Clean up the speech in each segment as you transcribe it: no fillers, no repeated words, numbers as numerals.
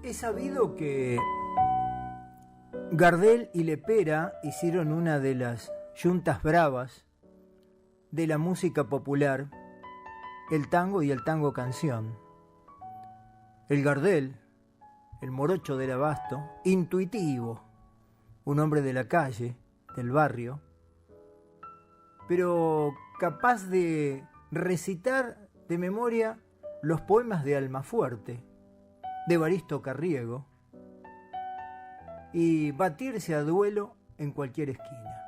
He sabido que Gardel y Lepera hicieron una de las yuntas bravas de la música popular, el tango y el tango canción. El Gardel, el morocho del abasto, intuitivo, un hombre de la calle, del barrio, pero capaz de recitar de memoria los poemas de Almafuerte, de Evaristo Carriego, y batirse a duelo en cualquier esquina.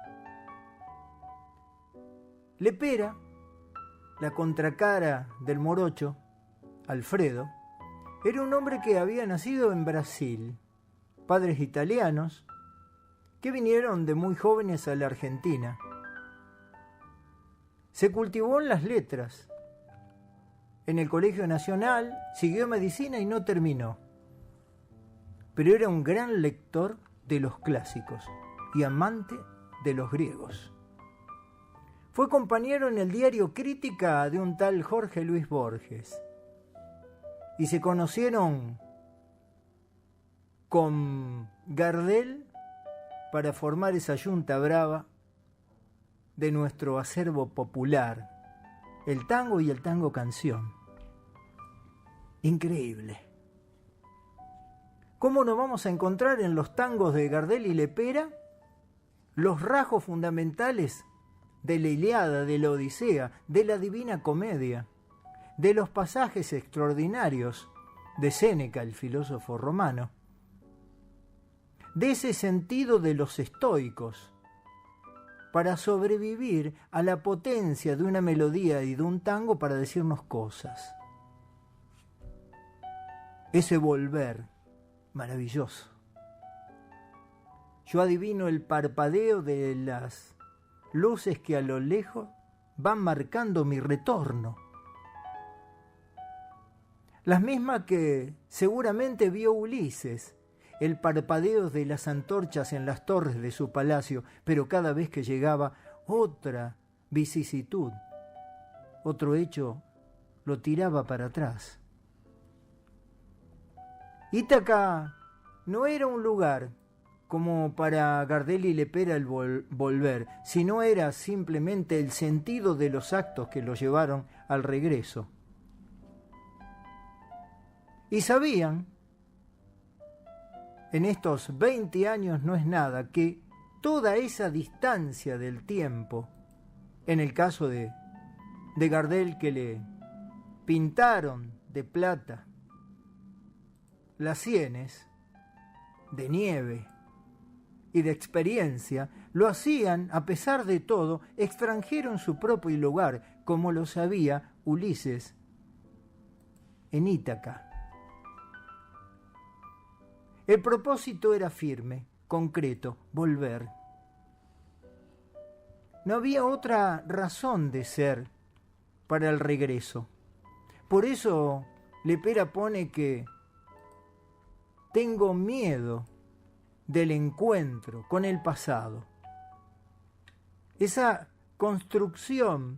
Lepera, la contracara del morocho, Alfredo, era un hombre que había nacido en Brasil, padres italianos, que vinieron de muy jóvenes a la Argentina. Se cultivó en las letras. En el Colegio Nacional siguió medicina y no terminó. Pero era un gran lector de los clásicos y amante de los griegos. Fue compañero en el diario Crítica de un tal Jorge Luis Borges. Y se conocieron con Gardel para formar esa yunta brava de nuestro acervo popular, el tango y el tango canción. Increíble. ¿Cómo nos vamos a encontrar en los tangos de Gardel y Lepera los rasgos fundamentales de la Ilíada, de la Odisea, de la Divina Comedia, de los pasajes extraordinarios de Séneca, el filósofo romano, de ese sentido de los estoicos, para sobrevivir a la potencia de una melodía y de un tango para decirnos cosas? Ese volver maravilloso. Yo adivino el parpadeo de las luces que a lo lejos van marcando mi retorno. Las mismas que seguramente vio Ulises, el parpadeo de las antorchas en las torres de su palacio, pero cada vez que llegaba otra vicisitud, otro hecho lo tiraba para atrás. Ítaca no era un lugar como para Gardel y Lepera el volver, sino era simplemente el sentido de los actos que lo llevaron al regreso. Y sabían, en estos 20 años no es nada, que toda esa distancia del tiempo, en el caso de Gardel, que le pintaron de plata las sienes de nieve y de experiencia, lo hacían, a pesar de todo, extranjero en su propio lugar, como lo sabía Ulises en Ítaca. El propósito era firme, concreto, volver. No había otra razón de ser para el regreso. Por eso Lepera pone que tengo miedo del encuentro con el pasado. Esa construcción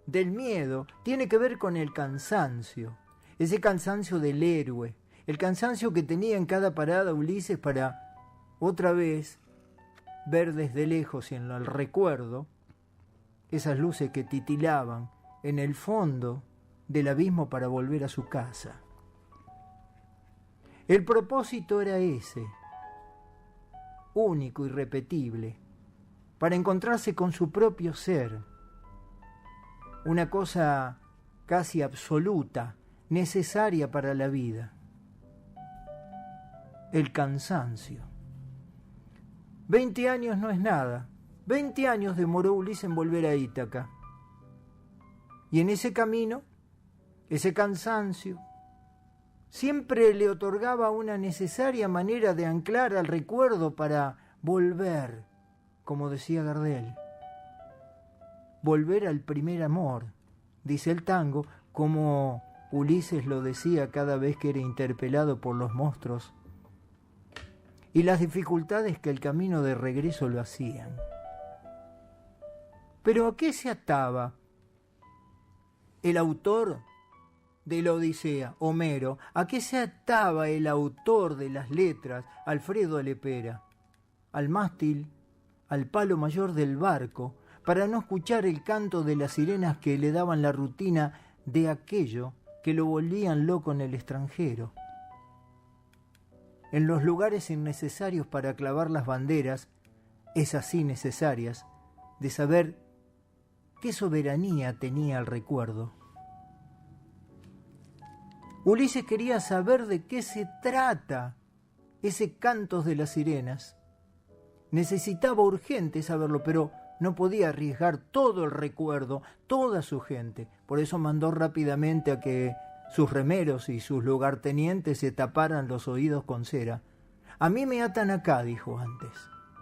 del miedo tiene que ver con el cansancio, ese cansancio del héroe, el cansancio que tenía en cada parada Ulises para otra vez ver desde lejos y en el recuerdo esas luces que titilaban en el fondo del abismo para volver a su casa. El propósito era ese, único, irrepetible, para encontrarse con su propio ser, una cosa casi absoluta, necesaria para la vida. El cansancio. 20 años no es nada. 20 años demoró Ulises en volver a Ítaca. Y en ese camino, ese cansancio, siempre le otorgaba una necesaria manera de anclar al recuerdo para volver, como decía Gardel. Volver al primer amor, dice el tango, como Ulises lo decía cada vez que era interpelado por los monstruos y las dificultades que el camino de regreso lo hacían. Pero ¿a qué se ataba el autor de la Odisea, Homero, a qué se ataba el autor de las letras, Alfredo Lepera, al mástil, al palo mayor del barco, para no escuchar el canto de las sirenas que le daban la rutina de aquello que lo volvían loco en el extranjero. En los lugares innecesarios para clavar las banderas, esas sí necesarias, de saber qué soberanía tenía el recuerdo. Ulises quería saber de qué se trata ese canto de las sirenas. Necesitaba urgente saberlo, pero no podía arriesgar todo el recuerdo, toda su gente. Por eso mandó rápidamente a que sus remeros y sus lugartenientes se taparan los oídos con cera. A mí me atan acá, dijo antes.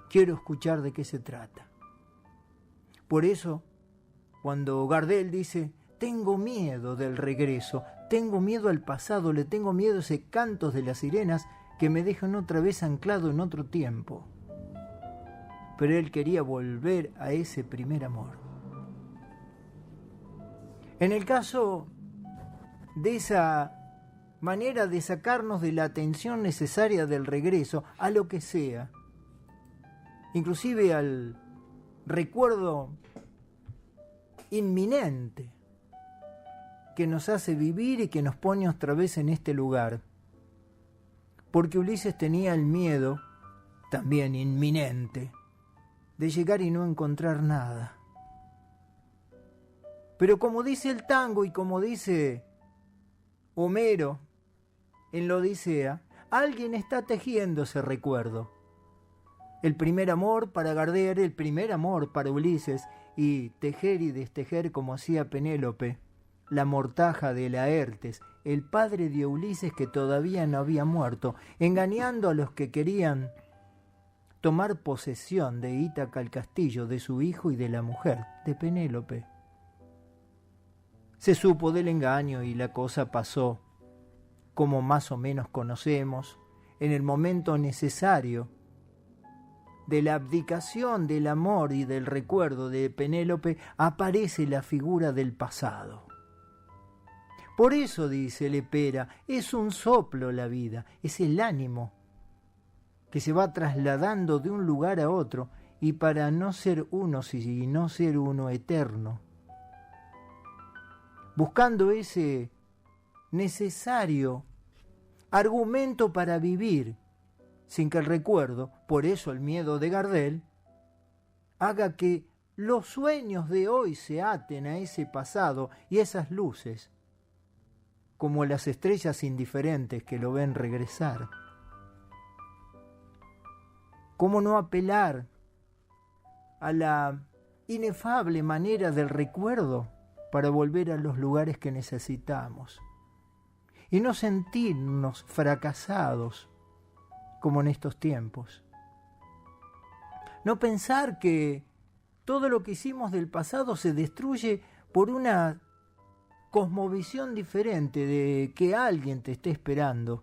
Quiero escuchar de qué se trata. Por eso, cuando Gardel dice, tengo miedo del regreso, tengo miedo al pasado, le tengo miedo a ese canto de las sirenas que me dejan otra vez anclado en otro tiempo. Pero él quería volver a ese primer amor. En el caso de esa manera de sacarnos de la atención necesaria del regreso a lo que sea, inclusive al recuerdo inminente que nos hace vivir y que nos pone otra vez en este lugar. Porque Ulises tenía el miedo, también inminente, de llegar y no encontrar nada. Pero como dice el tango y como dice Homero en la Odisea, alguien está tejiendo ese recuerdo. El primer amor para Gardel, el primer amor para Ulises, y tejer y destejer como hacía Penélope, la mortaja de Laertes, el padre de Ulises que todavía no había muerto, engañando a los que querían tomar posesión de Ítaca el castillo, de su hijo y de la mujer, de Penélope. Se supo del engaño y la cosa pasó, como más o menos conocemos, en el momento necesario de la abdicación del amor y del recuerdo de Penélope, aparece la figura del pasado. Por eso, dice Lepera, es un soplo la vida, es el ánimo que se va trasladando de un lugar a otro, y para no ser uno, sino ser uno eterno, buscando ese necesario argumento para vivir, sin que el recuerdo, por eso el miedo de Gardel, haga que los sueños de hoy se aten a ese pasado y esas luces, como las estrellas indiferentes que lo ven regresar. ¿Cómo no apelar a la inefable manera del recuerdo para volver a los lugares que necesitamos y no sentirnos fracasados como en estos tiempos? No pensar que todo lo que hicimos del pasado se destruye por una cosmovisión diferente de que alguien te esté esperando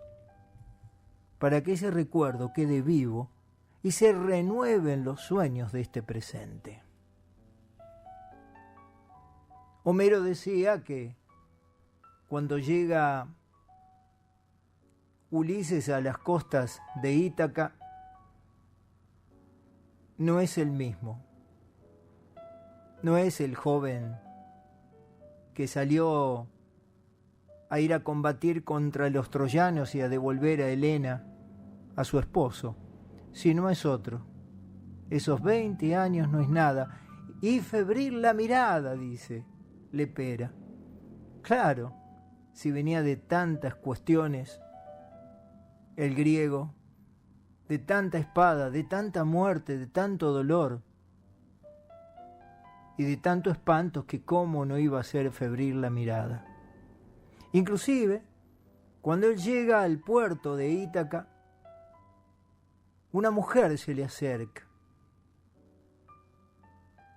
para que ese recuerdo quede vivo y se renueven los sueños de este presente. Homero decía que cuando llega Ulises a las costas de Ítaca, no es el mismo. No es el joven que salió a ir a combatir contra los troyanos y a devolver a Helena, a su esposo, sino es otro. Esos 20 años no es nada. Y febril la mirada, dice Lepera. Claro, si venía de tantas cuestiones, el griego, de tanta espada, de tanta muerte, de tanto dolor y de tanto espanto, que cómo no iba a ser febril la mirada. Inclusive, cuando él llega al puerto de Ítaca, una mujer se le acerca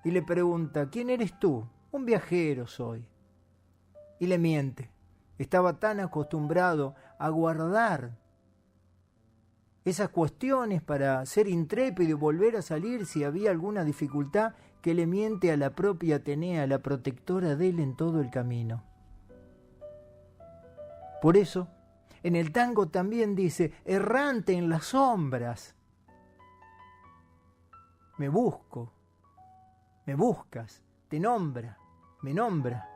y le pregunta, ¿quién eres tú? Un viajero soy. Y le miente. Estaba tan acostumbrado a guardar esas cuestiones para ser intrépido y volver a salir si había alguna dificultad, que le miente a la propia Atenea, la protectora de él en todo el camino. Por eso, en el tango también dice, errante en las sombras. Me busco, me buscas, te nombra, me nombra.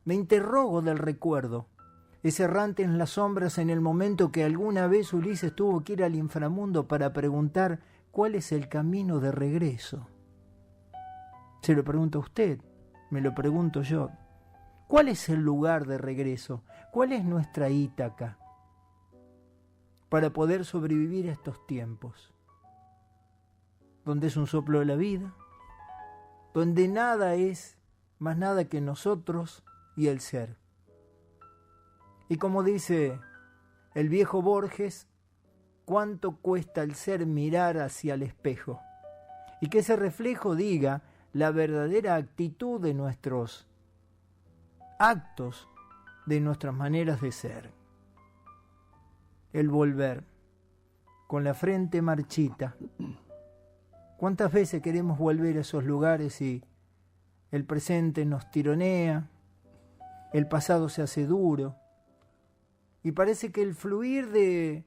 Me interrogo del recuerdo. Es errante en las sombras en el momento que alguna vez Ulises tuvo que ir al inframundo para preguntar cuál es el camino de regreso. Se lo pregunta usted, me lo pregunto yo. ¿Cuál es el lugar de regreso? ¿Cuál es nuestra Ítaca para poder sobrevivir a estos tiempos? Donde es un soplo de la vida, donde nada es más nada que nosotros y el ser. Y como dice el viejo Borges, ¿cuánto cuesta el ser mirar hacia el espejo? Y que ese reflejo diga la verdadera actitud de nuestros actos, de nuestras maneras de ser. El volver, con la frente marchita. ¿Cuántas veces queremos volver a esos lugares y el presente nos tironea, el pasado se hace duro y parece que el fluir de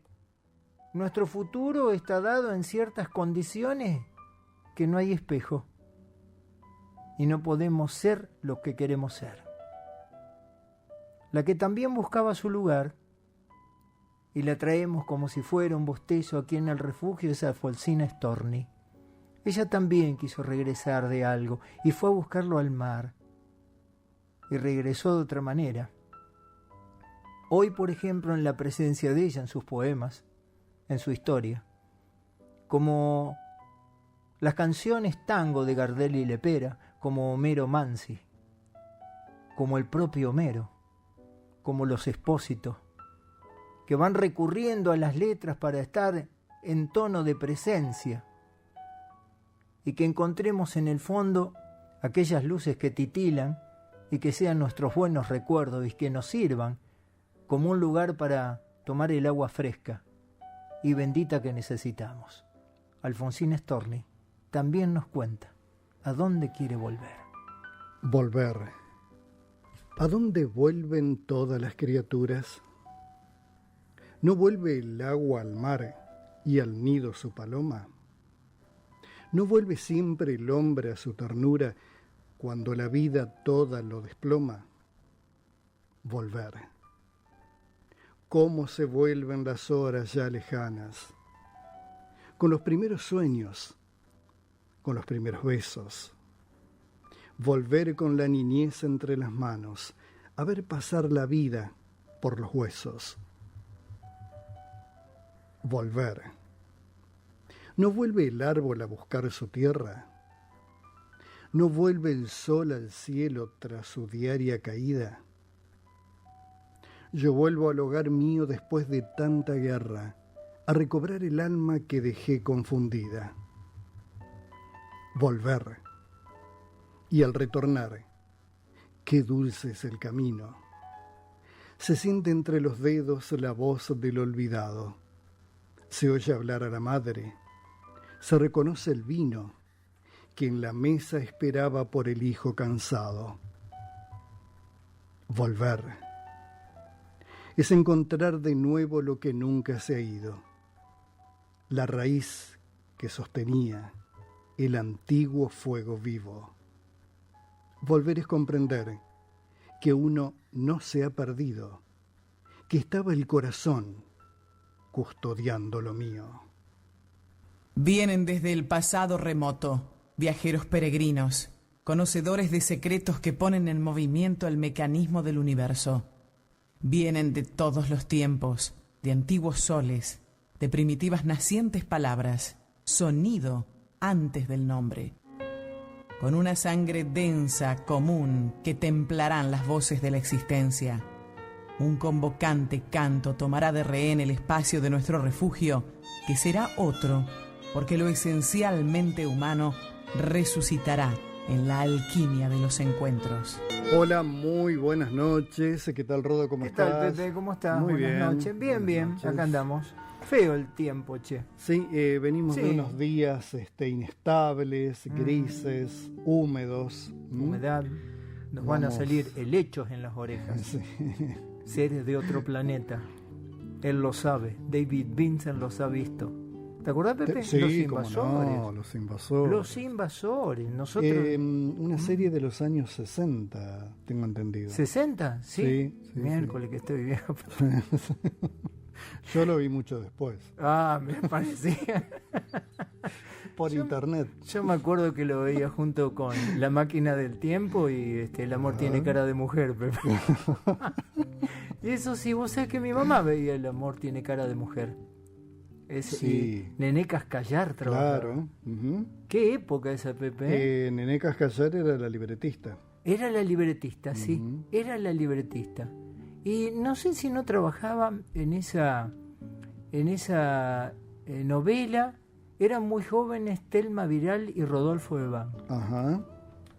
nuestro futuro está dado en ciertas condiciones que no hay espejo y no podemos ser lo que queremos ser? La que también buscaba su lugar, y la traemos como si fuera un bostezo aquí en el refugio, es Alfonsina Storni. Ella también quiso regresar de algo y fue a buscarlo al mar. Y regresó de otra manera. Hoy, por ejemplo, en la presencia de ella, en sus poemas, en su historia, como las canciones tango de Gardel y Lepera, como Homero Mansi, como el propio Homero, como los Espósitos, que van recurriendo a las letras para estar en tono de presencia, y que encontremos en el fondo aquellas luces que titilan y que sean nuestros buenos recuerdos y que nos sirvan como un lugar para tomar el agua fresca y bendita que necesitamos. Alfonsina Storni también nos cuenta a dónde quiere volver. Volver. ¿A dónde vuelven todas las criaturas? ¿No vuelve el agua al mar y al nido su paloma? ¿No vuelve siempre el hombre a su ternura cuando la vida toda lo desploma? Volver. ¿Cómo se vuelven las horas ya lejanas? Con los primeros sueños, con los primeros besos. Volver con la niñez entre las manos, a ver pasar la vida por los huesos. Volver. ¿No vuelve el árbol a buscar su tierra? ¿No vuelve el sol al cielo tras su diaria caída? Yo vuelvo al hogar mío después de tanta guerra, a recobrar el alma que dejé confundida. Volver. Y al retornar, qué dulce es el camino. Se siente entre los dedos la voz del olvidado. Se oye hablar a la madre. Se reconoce el vino que en la mesa esperaba por el hijo cansado. Volver. Es encontrar de nuevo lo que nunca se ha ido. La raíz que sostenía el antiguo fuego vivo. Volver es comprender que uno no se ha perdido, que estaba el corazón custodiando lo mío. Vienen desde el pasado remoto, viajeros peregrinos, conocedores de secretos que ponen en movimiento el mecanismo del universo. Vienen de todos los tiempos, de antiguos soles, de primitivas nacientes palabras, sonido antes del nombre. Con una sangre densa, común, que templarán las voces de la existencia. Un convocante canto tomará de rehén el espacio de nuestro refugio, que será otro, porque lo esencialmente humano resucitará en la alquimia de los encuentros. Hola, muy buenas noches. ¿Qué tal, Rodo? ¿Cómo estás? ¿Qué tal, Pepe? ¿Cómo estás? Muy Buenas bien. noches. Bien, bien. Noches. Acá andamos. Feo el tiempo, che. Sí, venimos Sí. de unos días inestables, grises, húmedos. Humedad. Nos van a Vamos. salir helechos en las orejas. Sí. seres de otro planeta. Él lo sabe, David Vincent los ha visto. ¿Te acordás, Pepe? Sí, Los invasores. No, los invasores. Los invasores. Nosotros... una serie de los años 60, tengo entendido. ¿60? Sí. Sí, Miércoles que estoy viejo. Yo lo vi mucho después. Ah, me parecía. Por internet. Yo me acuerdo que lo veía junto con La máquina del tiempo y El amor tiene cara de mujer, Pepe. Y eso sí, vos sabés que mi mamá veía El amor tiene cara de mujer. Sí. Nené Cascallar trabajaba. Claro. ¿Qué época esa, Pepe? Nené Cascallar era la libretista. Era la libretista, sí. Era la libretista. Y no sé si no trabajaba en esa novela. Eran muy jóvenes Telma Viral y Rodolfo Eván. Ajá.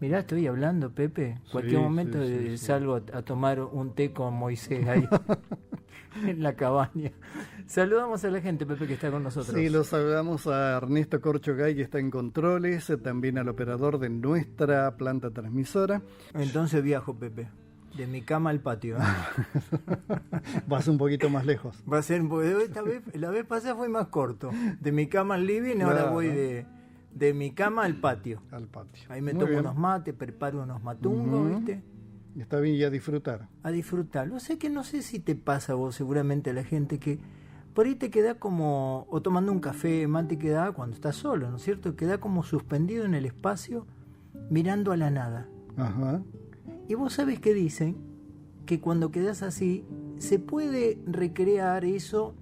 Mirá, estoy hablando, Pepe. Cualquier momento salgo a tomar un té con Moisés ahí en la cabaña. Saludamos a la gente, Pepe, que está con nosotros. Sí, los saludamos a Ernesto Corchogay, que está en controles, también al operador de nuestra planta transmisora. Entonces viajo, Pepe. De mi cama al patio. Vas un poquito más lejos. Va a ser, la vez pasada fue más corto. De mi cama al living, claro. Ahora voy de mi cama al patio. Al patio. Ahí me tomo unos mates, preparo unos matungos, ¿viste? Está bien, y a disfrutar. A disfrutar. Lo sé que no sé si te pasa a vos, seguramente a la gente, que por ahí te queda como, o tomando un café, mate, queda cuando estás solo, ¿no es cierto? Queda como suspendido en el espacio, mirando a la nada. Ajá. Y vos sabés que dicen que cuando quedás así, se puede recrear eso,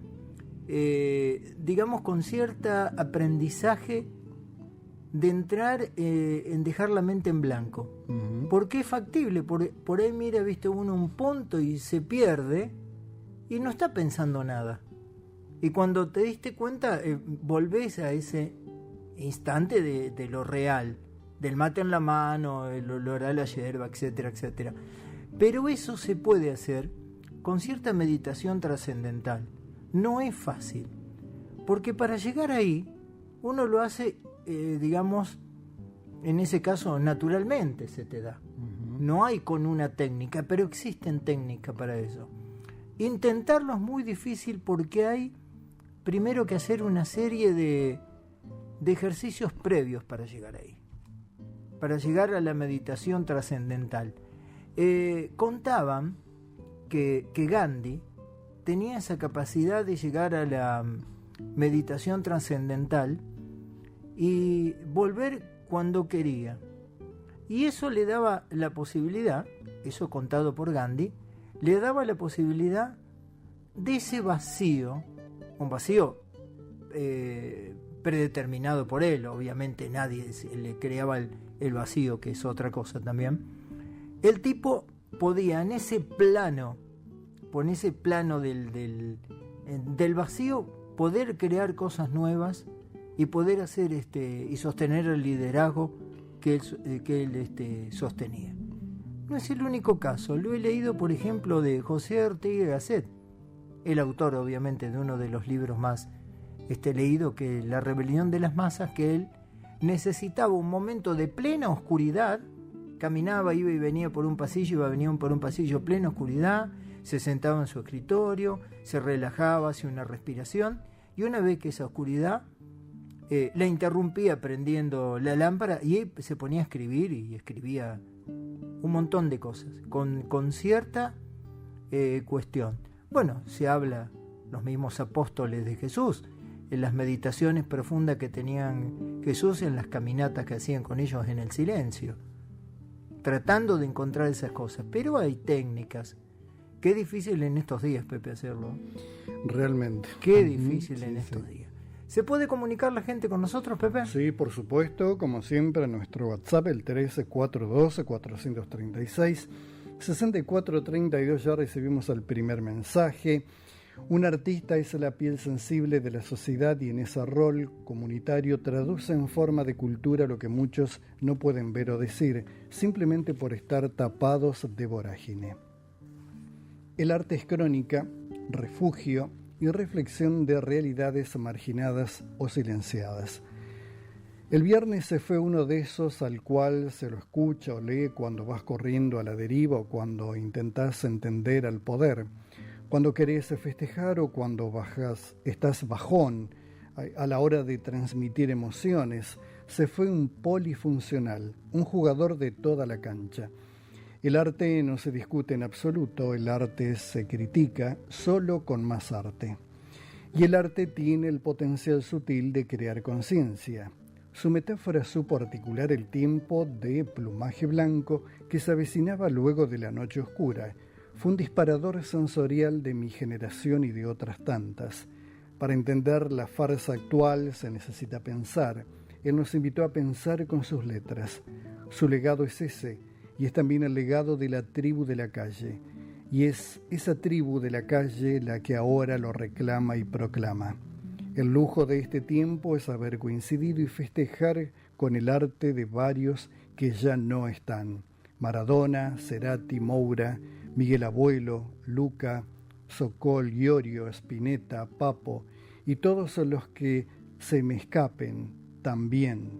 digamos, con cierta aprendizaje de entrar en dejar la mente en blanco. Porque es factible, por ahí mira, viste uno un punto y se pierde y no está pensando nada. Y cuando te diste cuenta, volvés a ese instante de lo real, del mate en la mano, el olor a la yerba, etcétera, etcétera. Pero eso se puede hacer con cierta meditación trascendental. No es fácil, porque para llegar ahí, uno lo hace, digamos, en ese caso, naturalmente se te da. No hay con una técnica, pero existen técnicas para eso. Intentarlo es muy difícil porque hay primero que hacer una serie de ejercicios previos para llegar ahí, para llegar a la meditación trascendental. Contaban que Gandhi tenía esa capacidad de llegar a la meditación trascendental y volver cuando quería. Y eso le daba la posibilidad, eso contado por Gandhi, le daba la posibilidad de ese vacío, un vacío predeterminado por él, obviamente nadie le creaba el vacío, que es otra cosa también. El tipo podía en ese plano del vacío, poder crear cosas nuevas y poder hacer y sostener el liderazgo que él sostenía. No es el único caso. Lo he leído, por ejemplo, de José Ortega y Gasset, el autor, obviamente, de uno de los libros más leído, que La rebelión de las masas, que él necesitaba un momento de plena oscuridad. Caminaba, iba y venía por un pasillo, plena oscuridad, se sentaba en su escritorio, se relajaba, hacía una respiración, y una vez que esa oscuridad la interrumpía prendiendo la lámpara, y él se ponía a escribir, y escribía un montón de cosas, con cierta cuestión. Bueno, se habla, los mismos apóstoles de Jesús, en las meditaciones profundas que tenían Jesús, en las caminatas que hacían con ellos en el silencio, tratando de encontrar esas cosas. Pero hay técnicas. Qué difícil en estos días, Pepe, hacerlo. Realmente. Qué difícil en estos días. ¿Se puede comunicar la gente con nosotros, Pepe? Sí, por supuesto, como siempre, en nuestro WhatsApp, el 13-412-436-6432, ya recibimos el primer mensaje. Un artista es la piel sensible de la sociedad y en ese rol comunitario traduce en forma de cultura lo que muchos no pueden ver o decir, simplemente por estar tapados de vorágine. El arte es crónica, refugio y reflexión de realidades marginadas o silenciadas. El viernes se fue uno de esos al cual se lo escucha o lee cuando vas corriendo a la deriva o cuando intentás entender al poder, cuando querés festejar o cuando estás bajón a la hora de transmitir emociones. Se fue un polifuncional, un jugador de toda la cancha. El arte no se discute en absoluto, el arte se critica solo con más arte. Y el arte tiene el potencial sutil de crear conciencia. Su metáfora supo articular el tiempo de plumaje blanco que se avecinaba luego de la noche oscura. Fue un disparador sensorial de mi generación y de otras tantas. Para entender la farsa actual se necesita pensar. Él nos invitó a pensar con sus letras. Su legado es ese, y es también el legado de la tribu de la calle. Y es esa tribu de la calle la que ahora lo reclama y proclama. El lujo de este tiempo es haber coincidido y festejar con el arte de varios que ya no están. Maradona, Cerati, Moura, Miguel Abuelo, Luca, Sokol, Iorio, Spinetta, Papo y todos los que se me escapen también.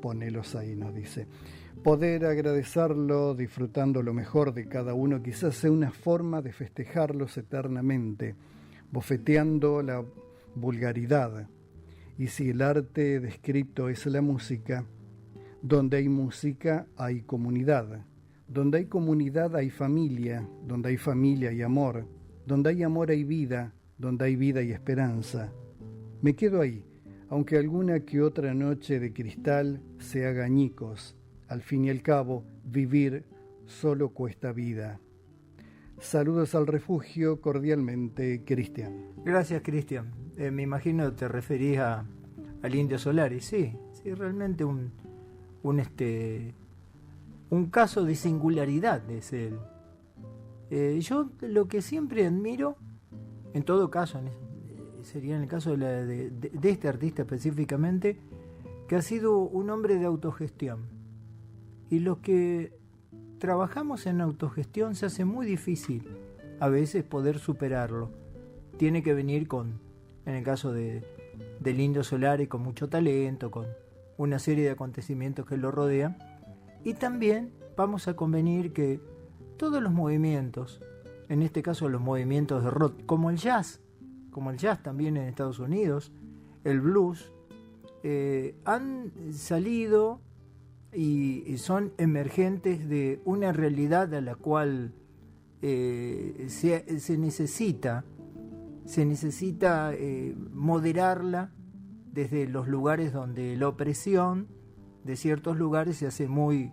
Ponelos ahí, nos dice. Poder agradecerlo disfrutando lo mejor de cada uno quizás sea una forma de festejarlos eternamente, bofeteando la vulgaridad. Y si el arte descrito es la música, donde hay música hay comunidad, donde hay comunidad hay familia, donde hay familia hay amor, donde hay amor hay vida, donde hay vida hay esperanza. Me quedo ahí, aunque alguna que otra noche de cristal se haga añicos. Al fin y al cabo, vivir solo cuesta vida. Saludos al refugio, cordialmente, Cristian. Gracias, Cristian. Me imagino te referís al Indio Solari. Sí, realmente un caso de singularidad es él. Yo lo que siempre admiro, en todo caso, sería en el caso de este artista específicamente, que ha sido un hombre de autogestión. Y los que trabajamos en autogestión se hace muy difícil a veces poder superarlo. Tiene que venir en el caso del Indio Solari, con mucho talento, con una serie de acontecimientos que lo rodean. Y también vamos a convenir que todos los movimientos, en este caso los movimientos de rock, como el jazz también en Estados Unidos, el blues, han salido y son emergentes de una realidad a la cual se necesita moderarla desde los lugares donde la opresión de ciertos lugares se hace muy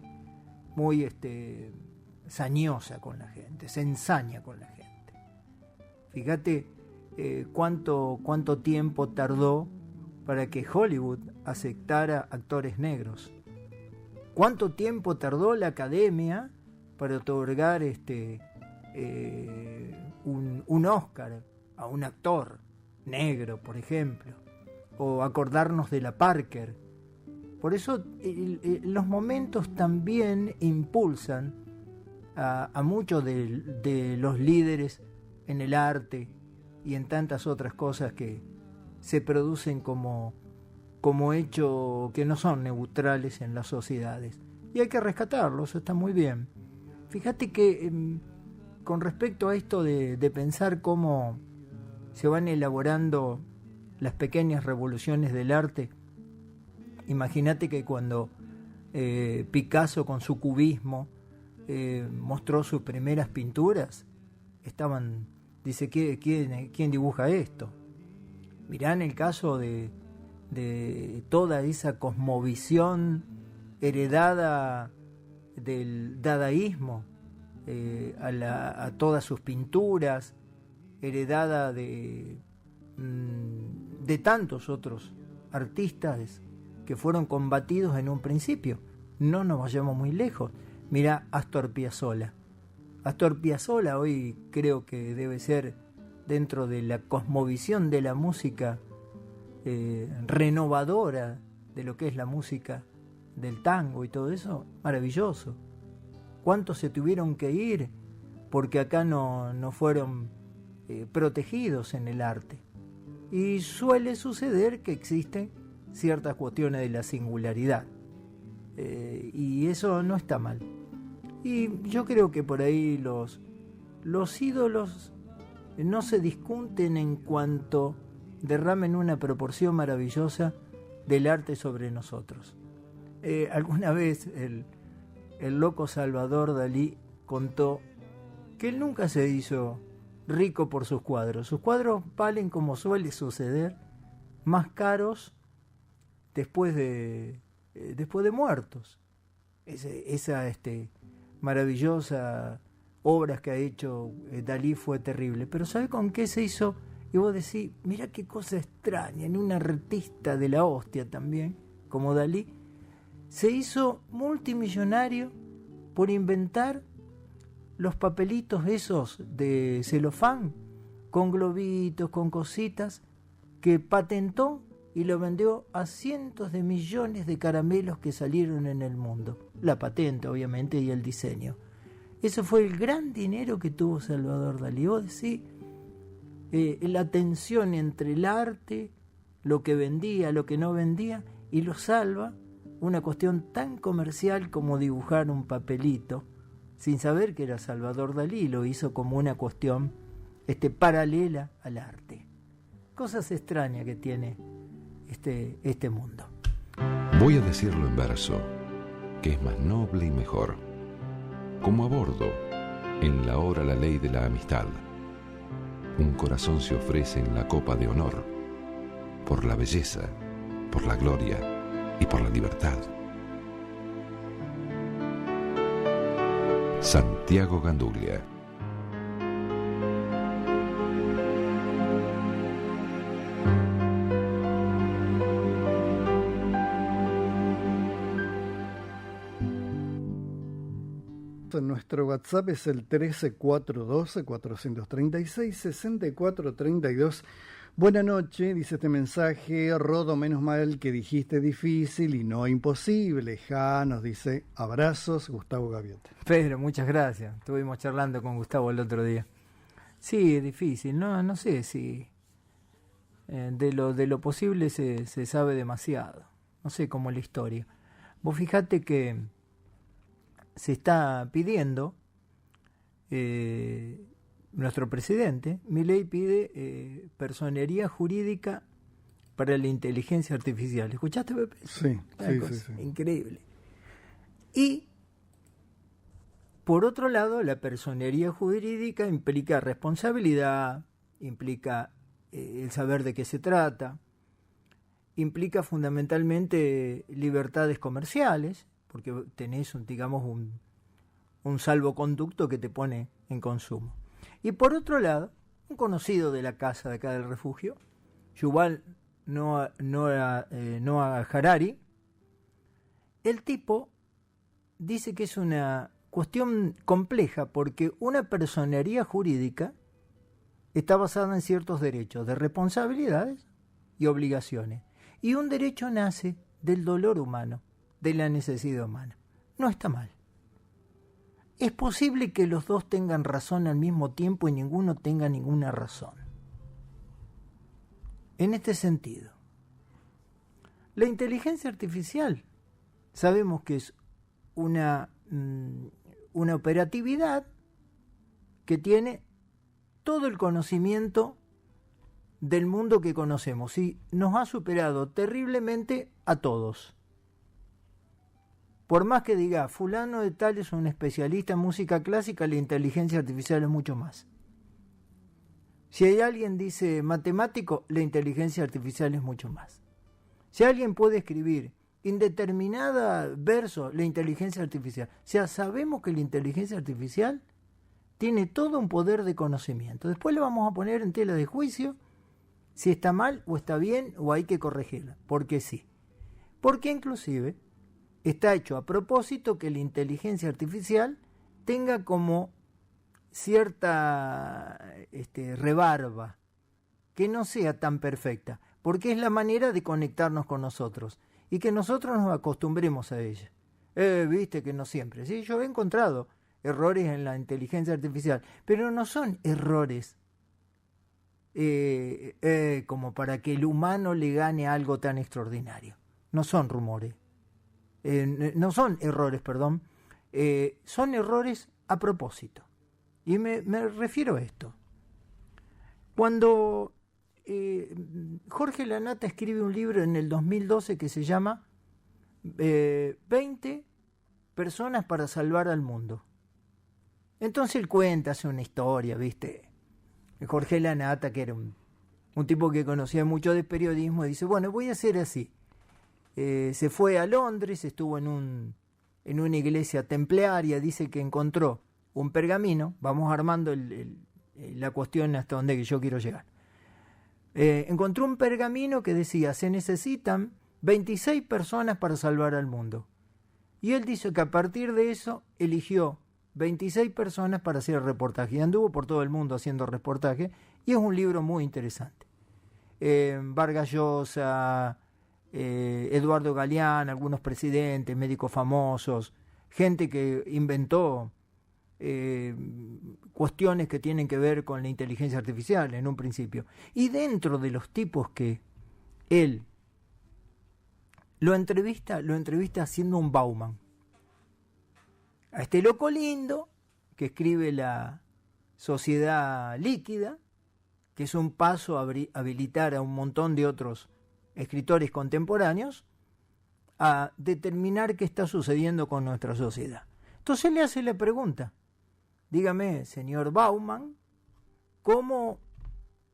sañosa con la gente, se ensaña con la gente. Fíjate cuánto tiempo tardó para que Hollywood aceptara actores negros. ¿Cuánto tiempo tardó la academia para otorgar un Oscar a un actor negro, por ejemplo? O acordarnos de la Parker. Por eso los momentos también impulsan a muchos de los líderes en el arte y en tantas otras cosas que se producen como hechos que no son neutrales en las sociedades. Y hay que rescatarlos, eso está muy bien. Fíjate que con respecto a esto de pensar cómo se van elaborando las pequeñas revoluciones del arte, imagínate que cuando Picasso con su cubismo mostró sus primeras pinturas, dice, ¿quién dibuja esto? Mirá en el caso de toda esa cosmovisión heredada del dadaísmo, a todas sus pinturas, heredada de tantos otros artistas que fueron combatidos en un principio. No nos vayamos muy lejos. Mirá Astor Piazzolla. Astor Piazzolla hoy creo que debe ser, dentro de la cosmovisión de la música renovadora de lo que es la música del tango y todo eso, maravilloso. ¿Cuántos se tuvieron que ir porque acá no fueron protegidos en el arte? Y suele suceder que existen ciertas cuestiones de la singularidad. Y eso no está mal. Y yo creo que por ahí los ídolos no se discuten en cuanto derramen una proporción maravillosa del arte sobre nosotros. Alguna vez el loco Salvador Dalí contó que él nunca se hizo rico por sus cuadros. Sus cuadros valen, como suele suceder, más caros después de muertos. Esa maravillosa obras que ha hecho Dalí fue terrible. Pero ¿sabe con qué se hizo? Y vos decís, mira qué cosa extraña, en un artista de la hostia también, como Dalí, se hizo multimillonario por inventar los papelitos esos de celofán, con globitos, con cositas, que patentó y lo vendió a cientos de millones de caramelos que salieron en el mundo. La patente, obviamente, y el diseño. Eso fue el gran dinero que tuvo Salvador Dalí. Vos decís, la tensión entre el arte, lo que vendía, lo que no vendía, y lo salva una cuestión tan comercial como dibujar un papelito, sin saber que era Salvador Dalí, y lo hizo como una cuestión paralela al arte. Cosas extrañas que tiene este mundo. Voy a decirlo en verso, que es más noble y mejor. Como a bordo, en la hora la ley de la amistad. Un corazón se ofrece en la copa de honor, por la belleza, por la gloria y por la libertad. Santiago Ganduglia. Nuestro WhatsApp es el 13412-436-6432. Buenas noches, dice este mensaje. Rodo, menos mal que dijiste difícil y no imposible. Ja, nos dice abrazos, Gustavo Gaviota. Pedro, muchas gracias. Estuvimos charlando con Gustavo el otro día. Sí, es difícil. No sé si de lo posible se sabe demasiado. No sé cómo es la historia. Vos fijate que se está pidiendo, nuestro presidente, Milei, pide personería jurídica para la inteligencia artificial. ¿Escuchaste, Pepe? Sí. Increíble. Y, por otro lado, la personería jurídica implica responsabilidad, implica el saber de qué se trata, implica fundamentalmente libertades comerciales, porque tenés un salvoconducto que te pone en consumo. Y por otro lado, un conocido de la casa de acá del refugio, Yuval Noah Harari, el tipo dice que es una cuestión compleja porque una personería jurídica está basada en ciertos derechos de responsabilidades y obligaciones. Y un derecho nace del dolor humano, de la necesidad humana. No está mal. Es posible que los dos tengan razón al mismo tiempo y ninguno tenga ninguna razón. En este sentido, la inteligencia artificial sabemos que es una operatividad que tiene todo el conocimiento del mundo que conocemos y nos ha superado terriblemente a todos. Por más que diga, fulano de tal es un especialista en música clásica, la inteligencia artificial es mucho más. Si hay alguien dice matemático, la inteligencia artificial es mucho más. Si alguien puede escribir indeterminada verso, la inteligencia artificial. O sea, sabemos que la inteligencia artificial tiene todo un poder de conocimiento. Después le vamos a poner en tela de juicio si está mal o está bien o hay que corregirla. Porque sí. Porque inclusive está hecho a propósito que la inteligencia artificial tenga como cierta rebarba, que no sea tan perfecta, porque es la manera de conectarnos con nosotros y que nosotros nos acostumbremos a ella. Viste que no siempre. Sí, yo he encontrado errores en la inteligencia artificial, pero no son errores como para que el humano le gane algo tan extraordinario. No son rumores, no son errores, perdón, son errores a propósito. Y me refiero a esto. Cuando Jorge Lanata escribe un libro en el 2012 que se llama 20 personas para salvar al mundo. Entonces él cuenta, hace una historia, ¿viste? Jorge Lanata, que era un tipo que conocía mucho de periodismo, dice, bueno, voy a hacer así. Se fue a Londres, estuvo en una iglesia templaria, dice que encontró un pergamino, vamos armando la cuestión hasta donde yo quiero llegar. Encontró un pergamino que decía, se necesitan 26 personas para salvar al mundo. Y él dice que a partir de eso eligió 26 personas para hacer el reportaje. Y anduvo por todo el mundo haciendo reportaje. Y es un libro muy interesante. Vargas Llosa, Eduardo Galeán, algunos presidentes, médicos famosos, gente que inventó cuestiones que tienen que ver con la inteligencia artificial en un principio. Y dentro de los tipos que él lo entrevista haciendo un Bauman. A este loco lindo que escribe La Sociedad Líquida, que es un paso a habilitar a un montón de otros escritores contemporáneos a determinar qué está sucediendo con nuestra sociedad. Entonces le hace la pregunta, dígame, señor Bauman, ¿cómo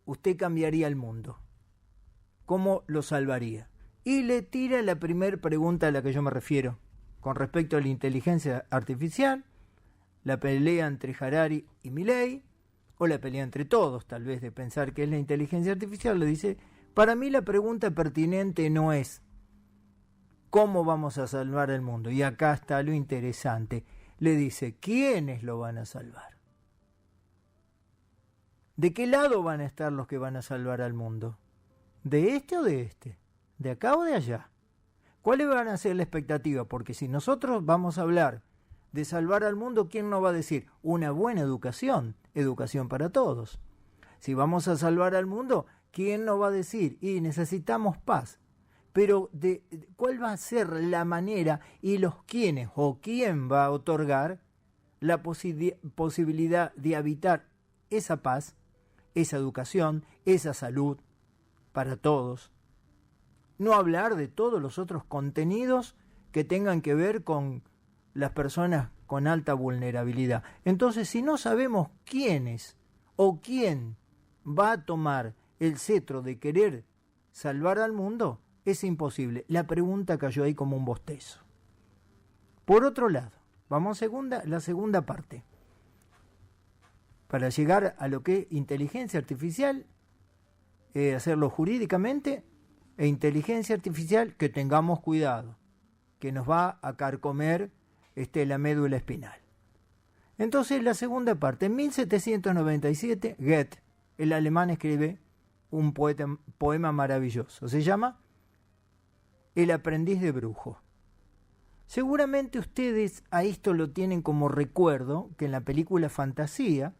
usted cambiaría el mundo? ¿Cómo lo salvaría? Y le tira la primera pregunta a la que yo me refiero, con respecto a la inteligencia artificial, la pelea entre Harari y Milei, o la pelea entre todos, tal vez, de pensar que es la inteligencia artificial. Le dice, para mí la pregunta pertinente no es ¿cómo vamos a salvar el mundo? Y acá está lo interesante. Le dice, ¿quiénes lo van a salvar? ¿De qué lado van a estar los que van a salvar al mundo? ¿De este o de este? ¿De acá o de allá? ¿Cuáles van a ser la expectativa? Porque si nosotros vamos a hablar de salvar al mundo, ¿quién nos va a decir? Una buena educación, educación para todos. Si vamos a salvar al mundo, ¿quién nos va a decir? Y necesitamos paz. Pero ¿cuál va a ser la manera y los quiénes o quién va a otorgar la posibilidad de habitar esa paz, esa educación, esa salud para todos? No hablar de todos los otros contenidos que tengan que ver con las personas con alta vulnerabilidad. Entonces, si no sabemos quiénes o quién va a tomar el cetro de querer salvar al mundo, es imposible. La pregunta cayó ahí como un bostezo. Por otro lado, vamos a la segunda parte. Para llegar a lo que es inteligencia artificial, hacerlo jurídicamente, e inteligencia artificial, que tengamos cuidado, que nos va a carcomer la médula espinal. Entonces, la segunda parte, en 1797, Goethe, el alemán, escribe un poema maravilloso. Se llama El aprendiz de brujo. Seguramente ustedes a esto lo tienen como recuerdo, que en la película Fantasía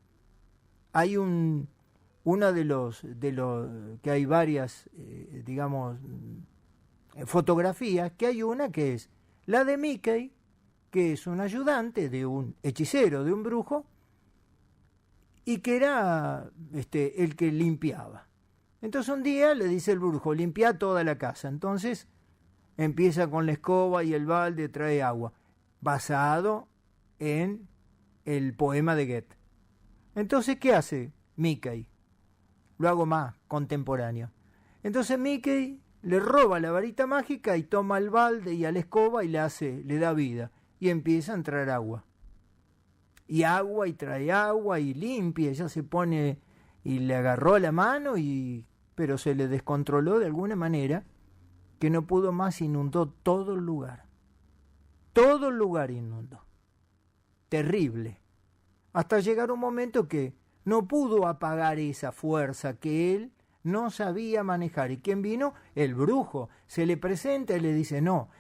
hay uno de los que hay varias, fotografías, que hay una que es la de Mickey, que es un ayudante de un hechicero, de un brujo, y que era el que limpiaba. Entonces un día le dice el brujo, limpia toda la casa. Entonces empieza con la escoba y el balde, trae agua, basado en el poema de Goethe. Entonces, ¿qué hace Mickey? Lo hago más contemporáneo. Entonces Mickey le roba la varita mágica y toma el balde y a la escoba y le da vida. Y empieza a entrar agua. Y trae agua y limpia. Ella se pone y le agarró la mano, pero se le descontroló de alguna manera que no pudo más, inundó todo el lugar. Todo el lugar inundó. Terrible. Hasta llegar un momento que no pudo apagar esa fuerza que él no sabía manejar. ¿Y quién vino? El brujo. Se le presenta y le dice no.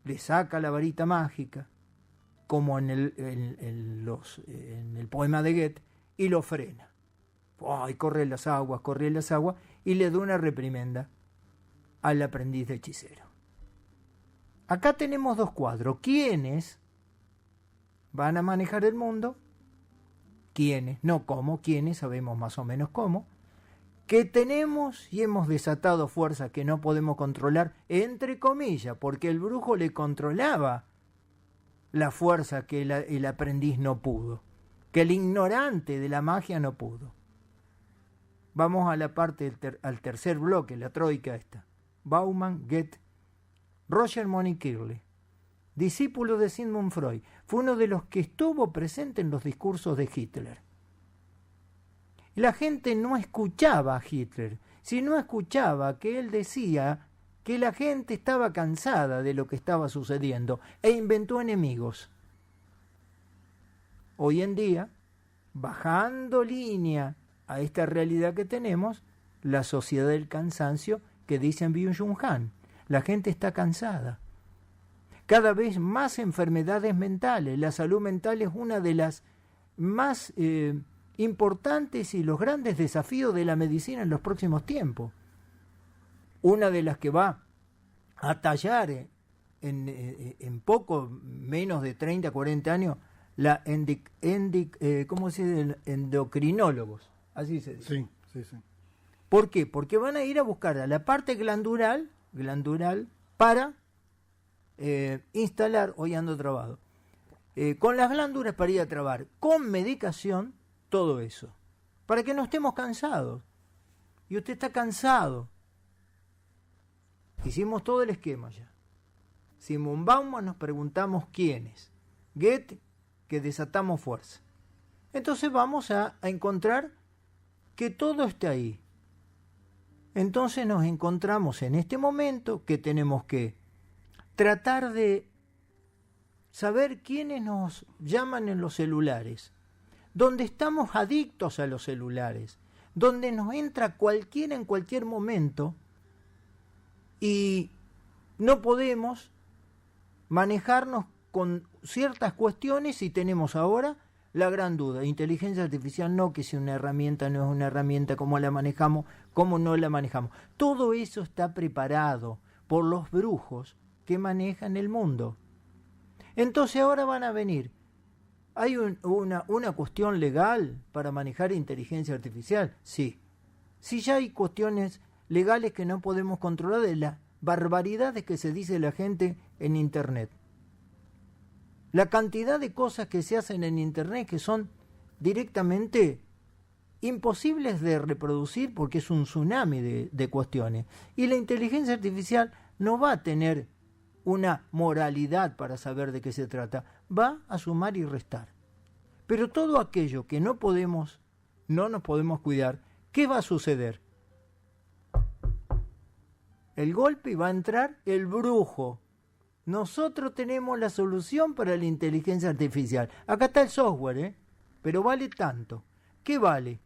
Le saca la varita mágica, como en el poema de Goethe, y lo frena. ¡ay, corre las aguas, y le da una reprimenda al aprendiz de hechicero. Acá tenemos dos cuadros. ¿Quiénes van a manejar el mundo? ¿Quiénes? No cómo, ¿quiénes? Sabemos más o menos cómo. Que tenemos y hemos desatado fuerzas que no podemos controlar, entre comillas, porque el brujo le controlaba la fuerza que el aprendiz no pudo, que el ignorante de la magia no pudo. Vamos a la parte al tercer bloque, la troika esta. Bauman, Goethe, Roger Moniquirle, discípulo de Sigmund Freud, fue uno de los que estuvo presente en los discursos de Hitler. La gente no escuchaba a Hitler, sino escuchaba que él decía que la gente estaba cansada de lo que estaba sucediendo e inventó enemigos. Hoy en día, bajando línea a esta realidad que tenemos, la sociedad del cansancio que dice en Byung-Chul Han, la gente está cansada. Cada vez más enfermedades mentales, la salud mental es una de las más importantes y los grandes desafíos de la medicina en los próximos tiempos. Una de las que va a tallar en poco menos de 30, 40 años la ¿cómo se dice? Endocrinólogos, así se dice. Sí. ¿Por qué? Porque van a ir a buscar a la parte glandular para instalar, hoy ando trabado, con las glándulas para ir a trabar, con medicación, todo eso, para que no estemos cansados. Y usted está cansado. Hicimos todo el esquema ya. Simon Bauman nos preguntamos quiénes. Goethe, que desatamos fuerza. Entonces vamos a encontrar que todo está ahí. Entonces nos encontramos en este momento que tenemos que tratar de saber quiénes nos llaman en los celulares, donde estamos adictos a los celulares, donde nos entra cualquiera en cualquier momento y no podemos manejarnos con ciertas cuestiones y tenemos ahora la gran duda. Inteligencia artificial no, que si una herramienta no es una herramienta, cómo la manejamos, cómo no la manejamos. Todo eso está preparado por los brujos que manejan el mundo. Entonces ahora van a venir. ¿Hay una cuestión legal para manejar inteligencia artificial? Sí. Si ya hay cuestiones legales que no podemos controlar de las barbaridades que se dice la gente en Internet. La cantidad de cosas que se hacen en Internet que son directamente imposibles de reproducir porque es un tsunami de cuestiones. Y la inteligencia artificial no va a tener una moralidad para saber de qué se trata. Va a sumar y restar. Pero todo aquello que no nos podemos cuidar, ¿qué va a suceder? El golpe y va a entrar el brujo. Nosotros tenemos la solución para la inteligencia artificial. Acá está el software, pero vale tanto. ¿Qué vale?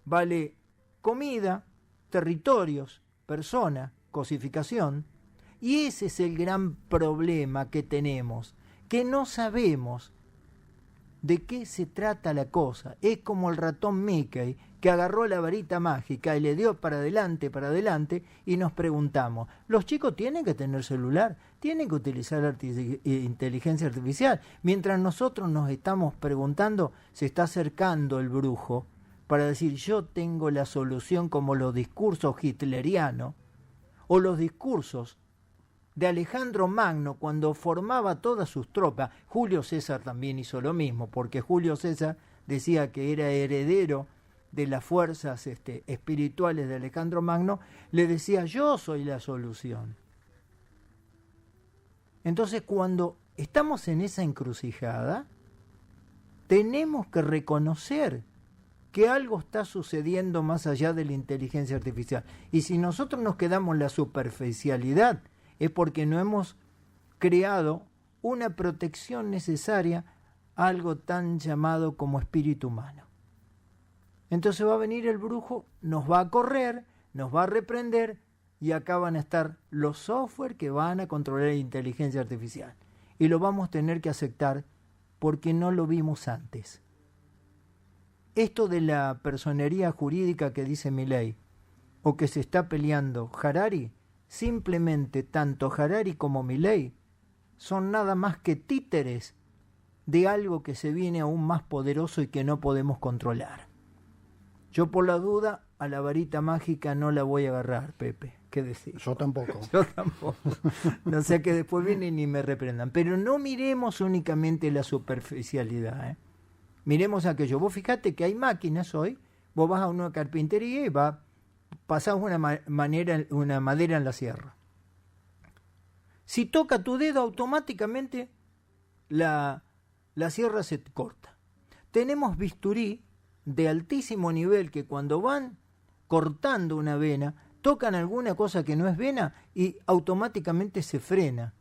Vale comida, territorios, persona, cosificación. Y ese es el gran problema que tenemos, que no sabemos de qué se trata la cosa. Es como el ratón Mickey, que agarró la varita mágica y le dio para adelante, y nos preguntamos, ¿los chicos tienen que tener celular? ¿Tienen que utilizar inteligencia artificial? Mientras nosotros nos estamos preguntando, se está acercando el brujo para decir, yo tengo la solución, como los discursos hitlerianos, o los discursos de Alejandro Magno cuando formaba todas sus tropas. Julio César también hizo lo mismo, porque Julio César decía que era heredero de las fuerzas espirituales de Alejandro Magno, le decía, yo soy la solución. Entonces, cuando estamos en esa encrucijada, tenemos que reconocer que algo está sucediendo más allá de la inteligencia artificial. Y si nosotros nos quedamos en la superficialidad, es porque no hemos creado una protección necesaria a algo tan llamado como espíritu humano. Entonces va a venir el brujo, nos va a correr, nos va a reprender, y acá van a estar los software que van a controlar la inteligencia artificial. Y lo vamos a tener que aceptar porque no lo vimos antes. esto de la personería jurídica que dice Milei, o que se está peleando Harari, simplemente tanto Harari como Milei son nada más que títeres de algo que se viene aún más poderoso y que no podemos controlar. Yo por la duda a la varita mágica no la voy a agarrar, Pepe. ¿Qué decís? Yo tampoco. Yo tampoco. No sea que después vienen y me reprendan. Pero no miremos únicamente la superficialidad, ¿eh? Miremos aquello. Vos fijate que hay máquinas hoy. Vos vas a una carpintería y pasás una madera en la sierra. Si toca tu dedo, automáticamente la sierra se corta. Tenemos bisturí de altísimo nivel que cuando van cortando una vena, tocan alguna cosa que no es vena y automáticamente se frena.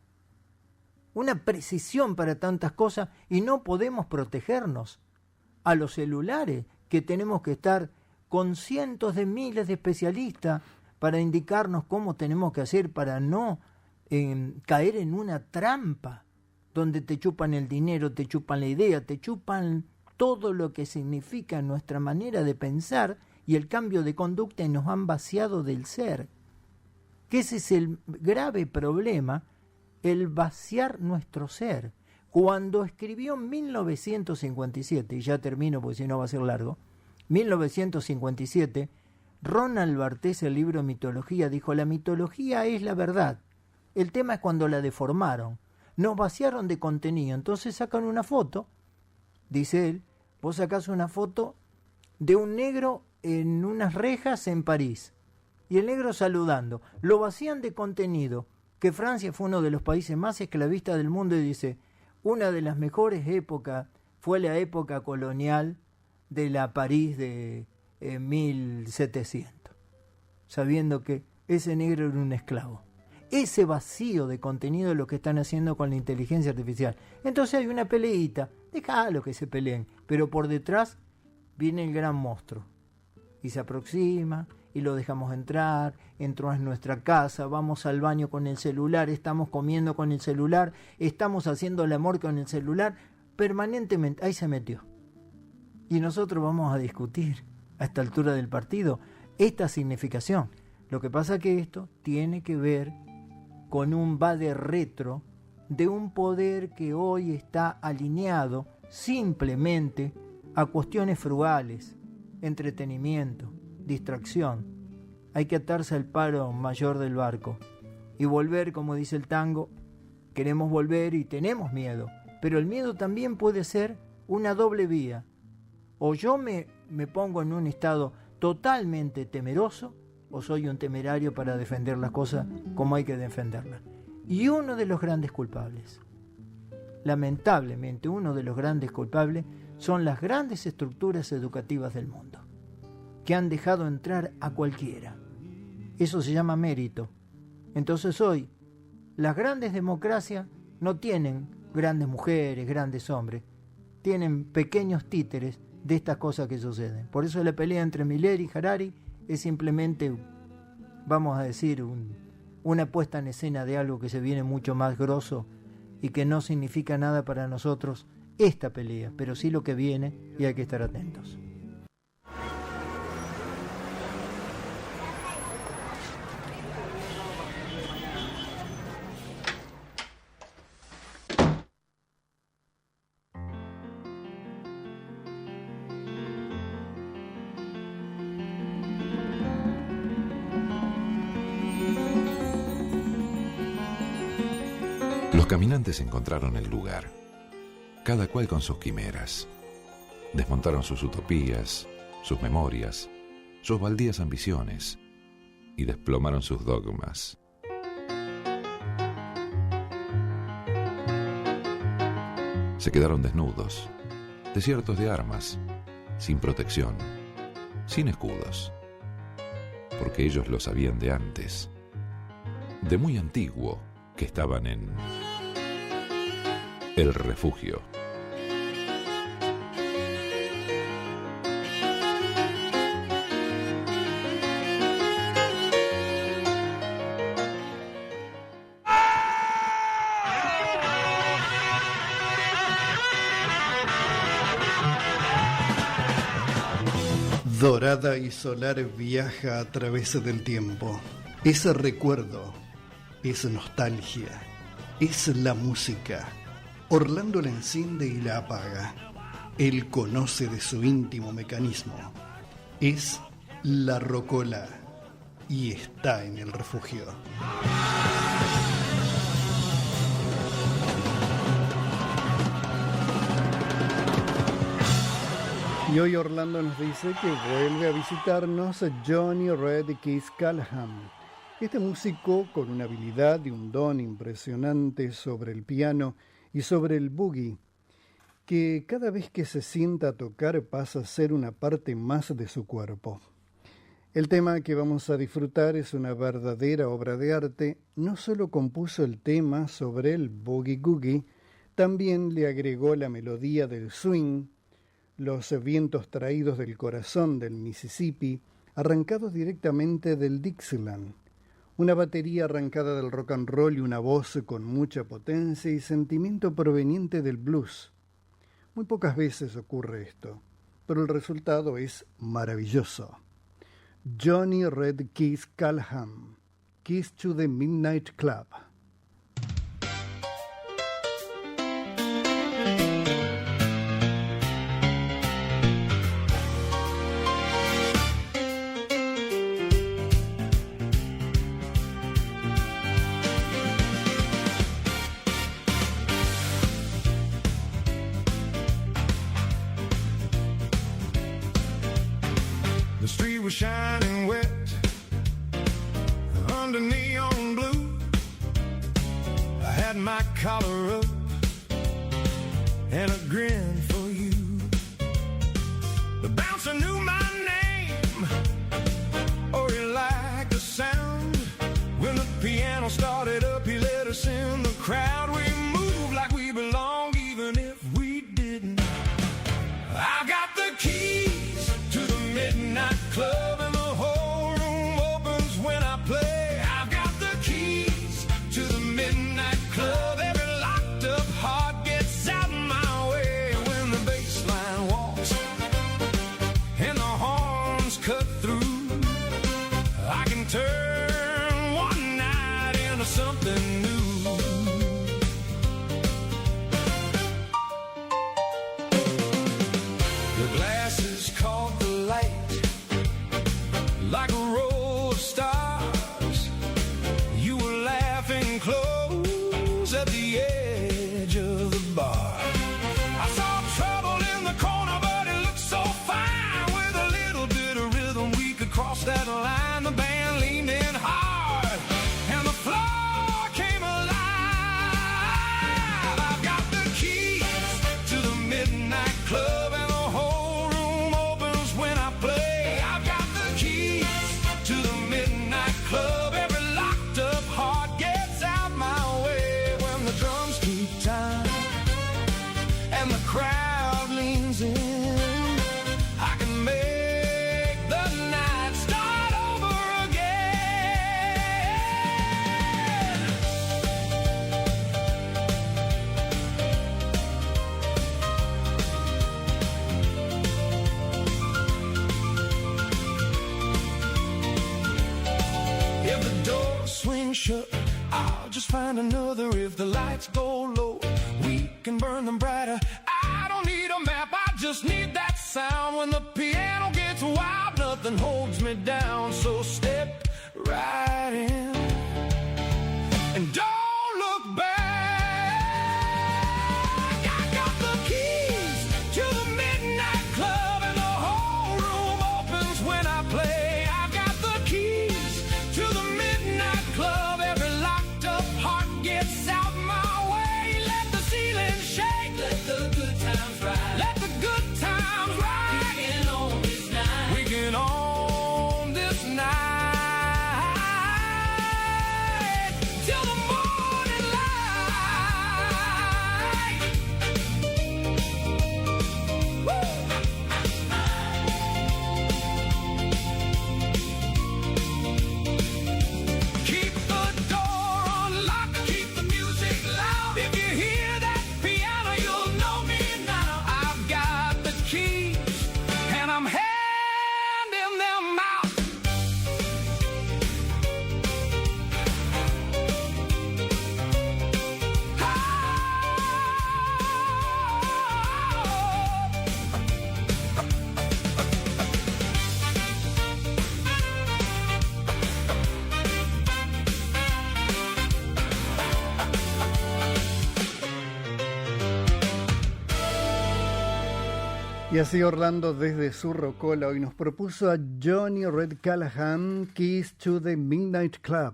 Una precisión para tantas cosas, y no podemos protegernos. A los celulares, que tenemos que estar con cientos de miles de especialistas para indicarnos cómo tenemos que hacer para no caer en una trampa donde te chupan el dinero, te chupan la idea, te chupan todo lo que significa nuestra manera de pensar y el cambio de conducta, y nos han vaciado del ser. Que ese es el grave problema, el vaciar nuestro ser. Cuando escribió en 1957, y ya termino porque si no va a ser largo, 1957, Ronald Barthes, el libro Mitología, dijo: la mitología es la verdad. El tema es cuando la deformaron. Nos vaciaron de contenido. Entonces sacan una foto, dice él, vos sacás una foto de un negro en unas rejas en París, y el negro saludando. Lo vacían de contenido, que Francia fue uno de los países más esclavistas del mundo, y dice, una de las mejores épocas fue la época colonial de la París de 1700, sabiendo que ese negro era un esclavo. Ese vacío de contenido es lo que están haciendo con la inteligencia artificial. Entonces hay una peleita, déjalo que se peleen, pero por detrás viene el gran monstruo y se aproxima y lo dejamos entrar, entró en nuestra casa, vamos al baño con el celular, estamos comiendo con el celular, estamos haciendo el amor con el celular, permanentemente, ahí se metió. Y nosotros vamos a discutir a esta altura del partido esta significación. Lo que pasa es que esto tiene que ver con un va de retro de un poder que hoy está alineado simplemente a cuestiones frugales, entretenimiento, distracción. Hay que atarse al palo mayor del barco y volver, como dice el tango. Queremos volver y tenemos miedo, pero el miedo también puede ser una doble vía. O yo me pongo en un estado totalmente temeroso, o soy un temerario para defender las cosas como hay que defenderlas. Y uno de los grandes culpables, lamentablemente uno de los grandes culpables, son las grandes estructuras educativas del mundo, que han dejado entrar a cualquiera. Eso se llama mérito. Entonces hoy, las grandes democracias no tienen grandes mujeres, grandes hombres, tienen pequeños títeres de estas cosas que suceden. Por eso la pelea entre Milei y Harari es simplemente, vamos a decir, una puesta en escena de algo que se viene mucho más grosso y que no significa nada para nosotros esta pelea, pero sí lo que viene, y hay que estar atentos. Los caminantes encontraron el lugar, cada cual con sus quimeras. Desmontaron sus utopías, sus memorias, sus baldías ambiciones, y desplomaron sus dogmas. Se quedaron desnudos, desiertos de armas, sin protección, sin escudos, porque ellos lo sabían de antes, de muy antiguo, que estaban en el refugio. Dorada y solar viaja a través del tiempo. Es recuerdo, es nostalgia, es la música. Orlando la enciende y la apaga. Él conoce de su íntimo mecanismo. Es la rocola y está en el refugio. Y hoy Orlando nos dice que vuelve a visitarnos Johnny Red Keys Callahan. Este músico con una habilidad y un don impresionante sobre el piano y sobre el boogie, que cada vez que se sienta a tocar pasa a ser una parte más de su cuerpo. El tema que vamos a disfrutar es una verdadera obra de arte. No solo compuso el tema sobre el boogie googie, también le agregó la melodía del swing, los vientos traídos del corazón del Mississippi, arrancados directamente del Dixieland, una batería arrancada del rock and roll y una voz con mucha potencia y sentimiento proveniente del blues. Muy pocas veces ocurre esto, pero el resultado es maravilloso. Johnny Red Keys Callahan, Keys to the Midnight Club. The street was shining wet under neon blue. I had my collar up and a grin for you. The bouncer knew my name, or he liked the sound. When the piano started up, he let us in the crowd. We moved like we belonged, even if we didn't. I got the keys to the midnight club, and the whole room opens when I play. I've got the keys to the midnight club. Every locked up heart gets out my way when the bass line walks and the horns cut through. I can turn one night into something new. The glasses caught the light like a row of stars. You were laughing close at the edge of the bar. I saw trouble in the corner, but it looked so fine. With a little bit of rhythm, we could cross that line. The band leaned in hard, and the floor came alive. I've got the keys to the midnight club, and the whole room opens when I play. I've got the keys to the midnight club. Every locked up heart gets out my way when the drums keep time and the crowd leans in. I can make the night start over again. If the door swings shut, I'll just find another. If the lights go low, we can burn them brighter. I don't need a map, I just need that sound. When the piano gets wild, nothing holds me down. So step right in and don't look back. I got the keys to the midnight club, and the whole room opens when I play. I've got the keys to the midnight club. Every locked up heart gets out my way. Let the ceiling shake, let the good times ride. Let the good times ride. We can own this night. We can own this night. Y así Orlando desde su rocola hoy nos propuso a Johnny Red Callahan, Keys to the Midnight Club.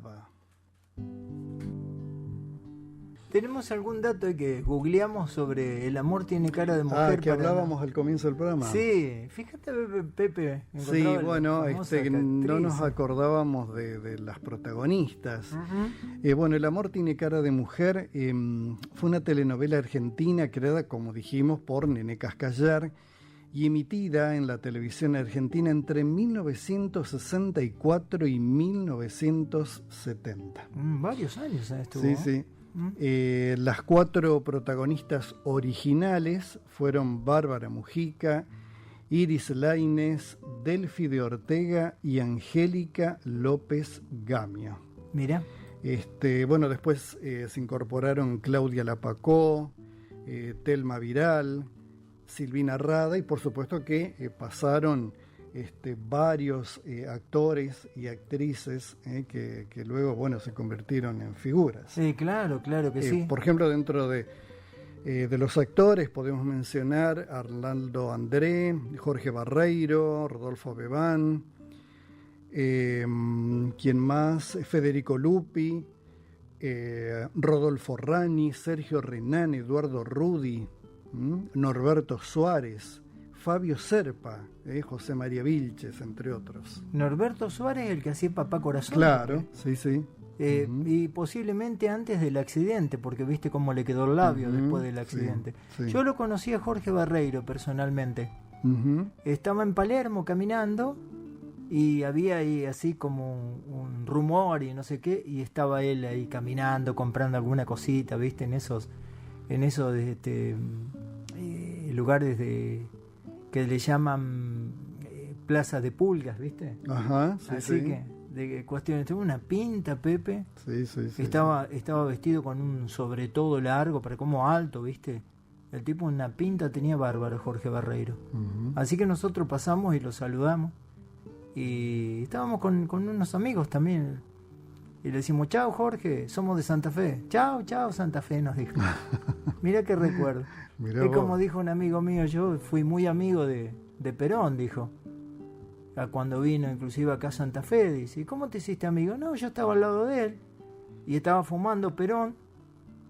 ¿Tenemos algún dato que googleamos sobre el amor tiene cara de mujer? Que hablábamos al comienzo del programa. Sí, fíjate, Pepe. Sí, bueno, no nos acordábamos de las protagonistas. Bueno, El amor tiene cara de mujer fue una telenovela argentina creada, como dijimos, por Nené Cascallar y emitida en la televisión argentina entre 1964 y 1970. Varios años estuvo. Sí, sí. Las 4 protagonistas originales fueron Bárbara Mujica, Iris Lainez, Delfi de Ortega y Angélica López Gamio. Mira. Bueno, después se incorporaron Claudia Lapacó, Telma Viral, Silvina Rada y por supuesto que pasaron varios actores y actrices que luego, bueno, se convirtieron en figuras. Sí, claro que sí. Por ejemplo, dentro de los actores podemos mencionar a Arnaldo André, Jorge Barreiro, Rodolfo Bebán, ¿quién más? Federico Lupi, Rodolfo Rani, Sergio Renán, Eduardo Rudi, Norberto Suárez, Fabio Serpa, José María Vilches, entre otros. Norberto Suárez, el que hacía Papá Corazón. Claro, sí, sí. Y posiblemente antes del accidente, porque viste cómo le quedó el labio después del accidente. Sí. Yo lo conocí a Jorge Barreiro personalmente. Estaba en Palermo caminando y había ahí así como un rumor y no sé qué, y estaba él ahí caminando, comprando alguna cosita, viste, en esos lugares que le llaman plaza de pulgas, ¿viste? Ajá, sí, así sí. que, de cuestiones, tuvo una pinta, Pepe. Sí, sí, sí. Estaba vestido con un sobre todo largo, pero como alto, ¿viste? El tipo una pinta tenía bárbaro, Jorge Barreiro. Así que nosotros pasamos y lo saludamos. Y estábamos con unos amigos también. Y le decimos, chao Jorge, somos de Santa Fe. Chao Santa Fe, nos dijo. Mirá qué recuerdo. Mirá es vos. como dijo un amigo mío, yo fui muy amigo de Perón, dijo. Cuando vino inclusive acá a Santa Fe, dice, ¿y cómo te hiciste amigo? No, yo estaba al lado de él y estaba fumando Perón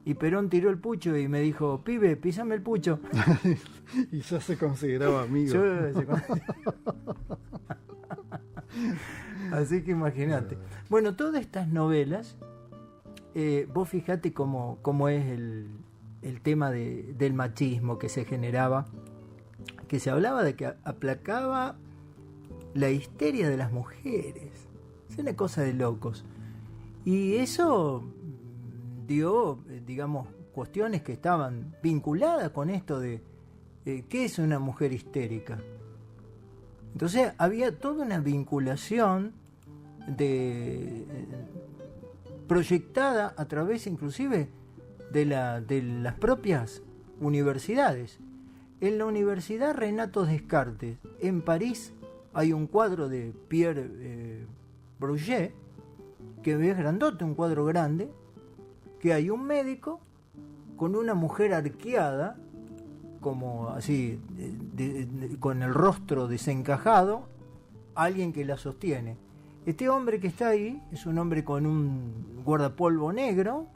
y Perón tiró el pucho y me dijo, pibe, písame el pucho. Y ya se consideraba amigo. Así que imagínate. Bueno, todas estas novelas, vos fijate cómo es el tema del machismo que se generaba, que se hablaba de que aplacaba la histeria de las mujeres. Es una cosa de locos. Y eso dio, digamos, cuestiones que estaban vinculadas con esto de ¿qué es una mujer histérica? Entonces había toda una vinculación proyectada a través inclusive de las propias universidades. En la Universidad Renato Descartes, en París, hay un cuadro de Pierre Bruget, que es grandote, un cuadro grande, que hay un médico con una mujer arqueada, como así, con el rostro desencajado, alguien que la sostiene. Este hombre que está ahí es un hombre con un guardapolvo negro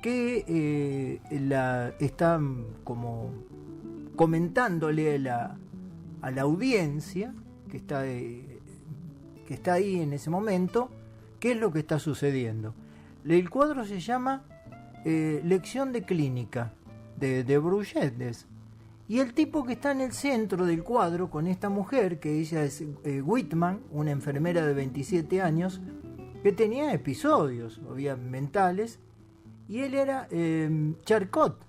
que está como comentándole a la audiencia que está ahí en ese momento qué es lo que está sucediendo. El cuadro se llama Lección de Clínica de Bruget, y el tipo que está en el centro del cuadro con esta mujer, que ella es Whitman, una enfermera de 27 años que tenía episodios mentales, y él era Charcot,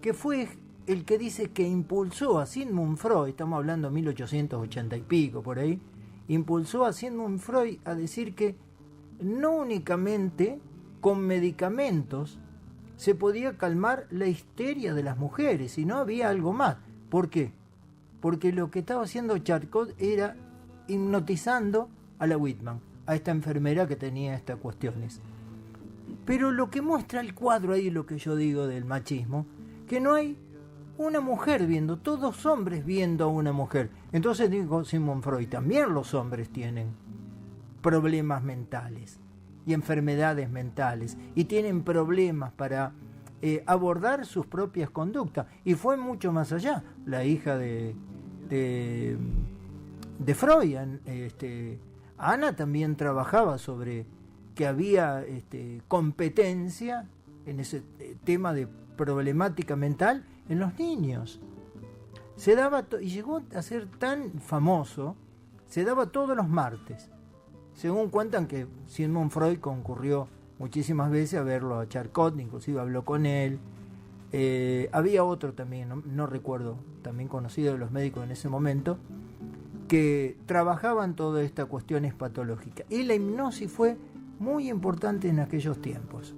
que fue el que dice que impulsó a Sigmund Freud, estamos hablando de 1880 y pico por ahí, impulsó a Sigmund Freud a decir que no únicamente con medicamentos se podía calmar la histeria de las mujeres, sino había algo más. ¿Por qué? Porque lo que estaba haciendo Charcot era hipnotizando a la Whitman, a esta enfermera que tenía estas cuestiones. Pero lo que muestra el cuadro ahí, lo que yo digo del machismo, que no hay una mujer viendo, todos hombres viendo a una mujer. Entonces dijo Sigmund Freud, también los hombres tienen problemas mentales y enfermedades mentales y tienen problemas para abordar sus propias conductas. Y fue mucho más allá. La hija de Freud, Ana, también trabajaba sobre que había competencia en ese tema de problemática mental en los niños. Se daba y llegó a ser tan famoso, se daba todos los martes. Según cuentan que Sigmund Freud concurrió muchísimas veces a verlo a Charcot, inclusive habló con él. Había otro también, no recuerdo, también conocido de los médicos en ese momento, que trabajaban todas estas cuestiones patológicas. Y la hipnosis fue muy importante en aquellos tiempos.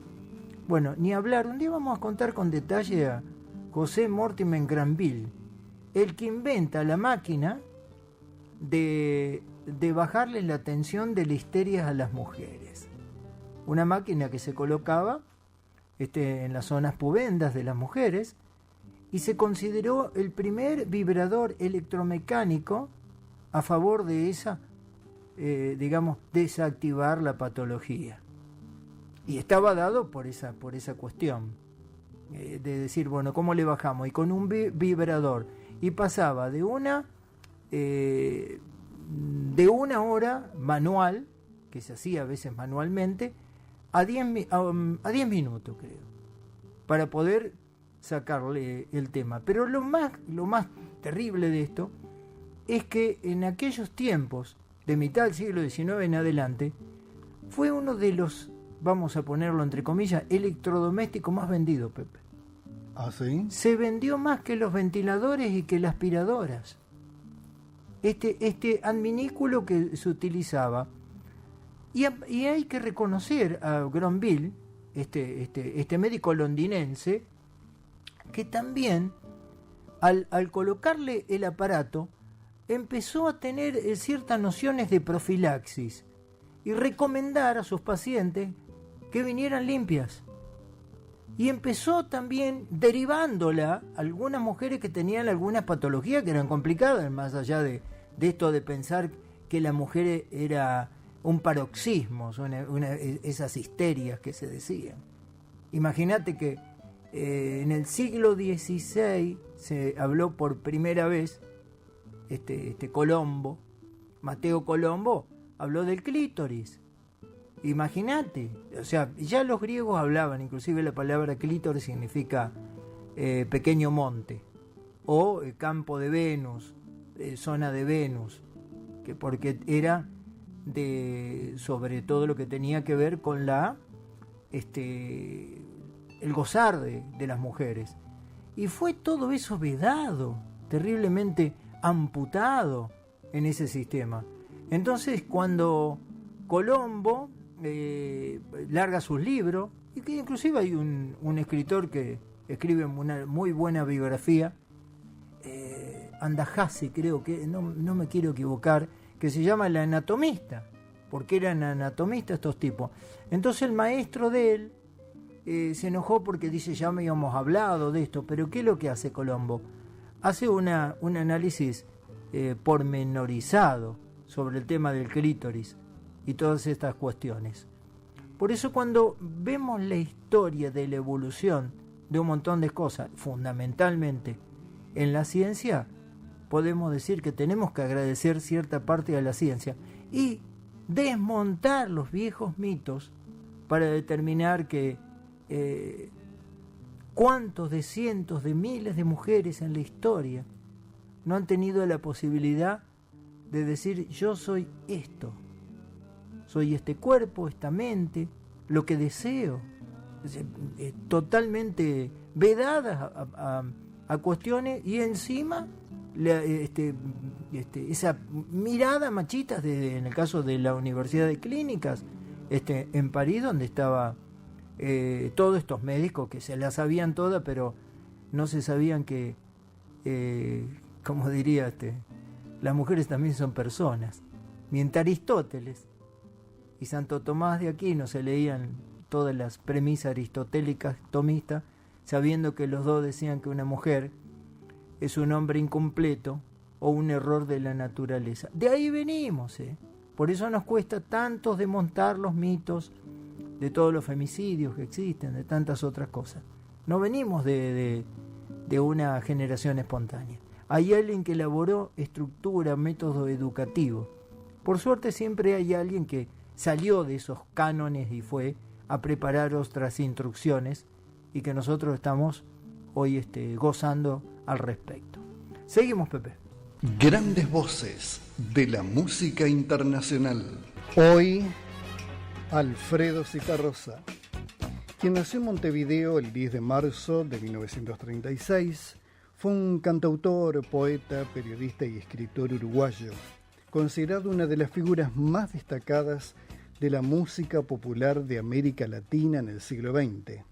Bueno, ni hablar, un día vamos a contar con detalle a José Mortimer Granville, el que inventa la máquina de bajarle la tensión de la histeria a las mujeres. Una máquina que se colocaba en las zonas pubendas de las mujeres y se consideró el primer vibrador electromecánico a favor de esa, desactivar la patología. Y estaba dado por esa cuestión de decir, bueno, ¿cómo le bajamos? Y con un vibrador. Y pasaba de una hora manual, que se hacía a veces manualmente, a 10 minutos, creo, para poder sacarle el tema. Pero lo más terrible de esto es que en aquellos tiempos, de mitad del siglo XIX en adelante, fue uno de los, vamos a ponerlo entre comillas, electrodomésticos más vendidos, Pepe. ¿Ah, sí? Se vendió más que los ventiladores y que las aspiradoras. Este adminículo que se utilizaba. Y hay que reconocer a Granville, este médico londinense, que también al colocarle el aparato empezó a tener ciertas nociones de profilaxis y recomendar a sus pacientes que vinieran limpias. Y empezó también derivándola a algunas mujeres que tenían algunas patologías que eran complicadas, más allá de esto de pensar que la mujer era un paroxismo, esas histerias que se decían. Imagínate que en el siglo XVI se habló por primera vez, Colombo, Mateo Colombo, habló del clítoris. Imagínate, o sea, ya los griegos hablaban, inclusive la palabra clítoris significa pequeño monte, o campo de Venus, zona de Venus, porque era sobre todo lo que tenía que ver con el gozar de las mujeres. Y fue todo eso vedado, terriblemente amputado en ese sistema. Entonces, cuando Colombo larga sus libros, y que inclusive hay un escritor que escribe una muy buena biografía, Andajasi, creo que, no me quiero equivocar, que se llama El Anatomista, porque eran anatomistas estos tipos. Entonces el maestro de él se enojó porque dice, ya me habíamos hablado de esto, pero ¿qué es lo que hace Colombo? Hace un análisis pormenorizado sobre el tema del clítoris y todas estas cuestiones. Por eso cuando vemos la historia de la evolución de un montón de cosas, fundamentalmente en la ciencia, podemos decir que tenemos que agradecer cierta parte de la ciencia y desmontar los viejos mitos para determinar que cuántos de cientos de miles de mujeres en la historia no han tenido la posibilidad de decir, yo soy esto, soy este cuerpo, esta mente, lo que deseo, totalmente vedadas a cuestiones, y encima esa mirada machista en el caso de la Universidad de Clínicas en París, donde estaba todos estos médicos que se las sabían todas, pero no se sabían que como diría las mujeres también son personas. Mientras Aristóteles y Santo Tomás de Aquino se leían todas las premisas aristotélicas tomistas, sabiendo que los dos decían que una mujer es un hombre incompleto o un error de la naturaleza. De ahí venimos, Por eso nos cuesta tanto desmontar los mitos de todos los femicidios que existen, de tantas otras cosas. No venimos de una generación espontánea. Hay alguien que elaboró estructura, método educativo. Por suerte siempre hay alguien que salió de esos cánones y fue a preparar otras instrucciones y que nosotros estamos hoy gozando al respecto. Seguimos, Pepe. Grandes voces de la música internacional. Hoy, Alfredo Zitarrosa, quien nació en Montevideo el 10 de marzo de 1936, fue un cantautor, poeta, periodista y escritor uruguayo, considerado una de las figuras más destacadas de la música popular de América Latina en el siglo XX.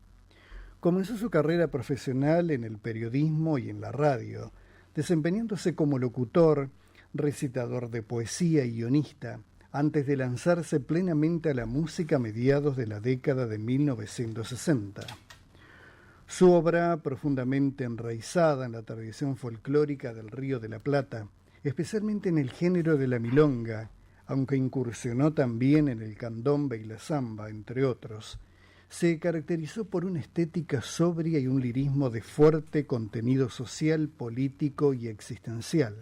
Comenzó su carrera profesional en el periodismo y en la radio, desempeñándose como locutor, recitador de poesía y guionista, antes de lanzarse plenamente a la música a mediados de la década de 1960. Su obra, profundamente enraizada en la tradición folclórica del Río de la Plata, especialmente en el género de la milonga, aunque incursionó también en el candombe y la samba, entre otros, se caracterizó por una estética sobria y un lirismo de fuerte contenido social, político y existencial.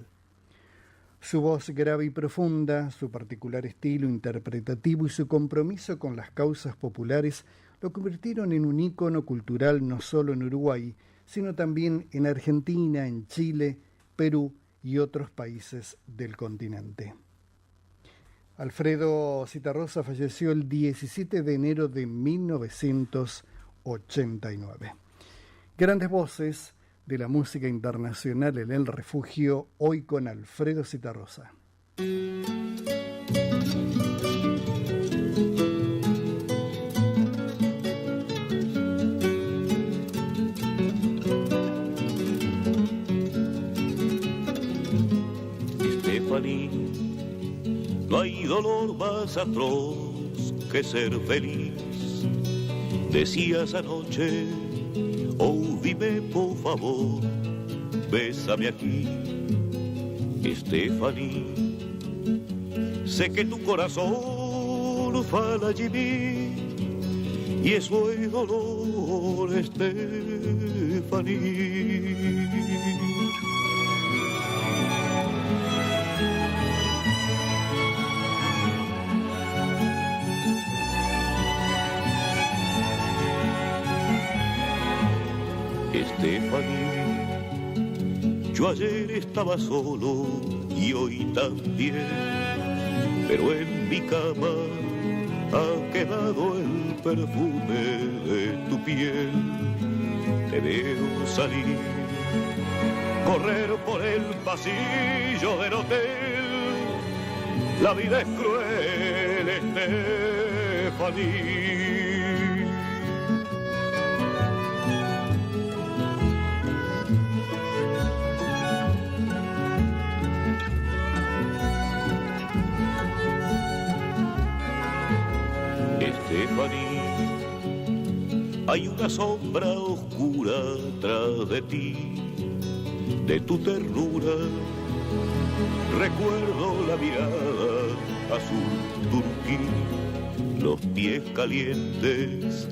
Su voz grave y profunda, su particular estilo interpretativo y su compromiso con las causas populares lo convirtieron en un ícono cultural no solo en Uruguay, sino también en Argentina, en Chile, Perú y otros países del continente. Alfredo Zitarrosa falleció el 17 de enero de 1989. Grandes voces de la música internacional en el refugio, hoy con Alfredo Zitarrosa. Estefaní, no hay dolor más atroz que ser feliz. Decías anoche, oh dime por favor, bésame aquí. Estefaní, sé que tu corazón fala de mí y eso es dolor, Estefaní. Estefaní, yo ayer estaba solo y hoy también, pero en mi cama ha quedado el perfume de tu piel. Te veo salir, correr por el pasillo del hotel. La vida es cruel, Estefaní. Estefaní, hay una sombra oscura tras de ti, de tu ternura. Recuerdo la mirada azul turquí, los pies calientes,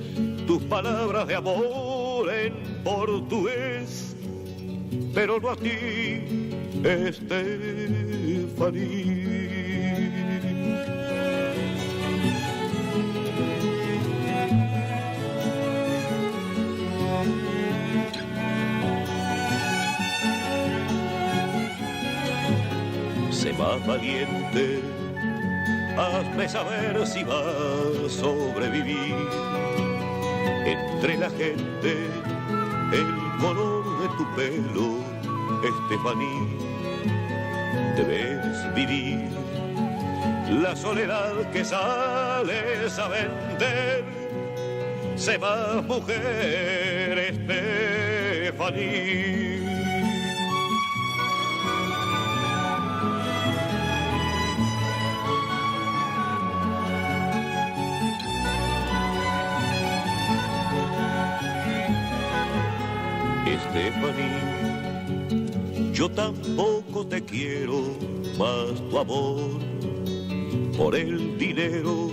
tus palabras de amor en portugués, pero no a ti, Estefaní. Sé más valiente, hazme saber si vas a sobrevivir. Entre la gente, el color de tu pelo, Estefaní, debes vivir. La soledad que sales a vender, sé más mujer, Estefaní. Estefaní, yo tampoco te quiero, mas tu amor por el dinero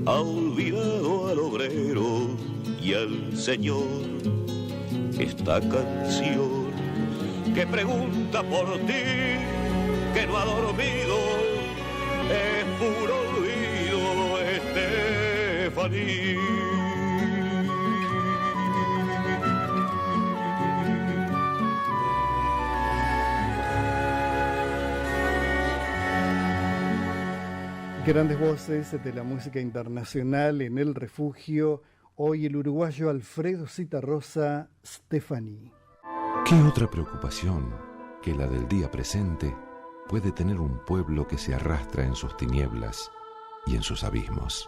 ha olvidado al obrero y al señor. Esta canción que pregunta por ti, que no ha dormido, es puro olvido, Estefanía. Grandes voces de la música internacional en el refugio. Hoy el uruguayo Alfredo Citarrosa, Stefani. ¿Qué otra preocupación que la del día presente puede tener un pueblo que se arrastra en sus tinieblas y en sus abismos?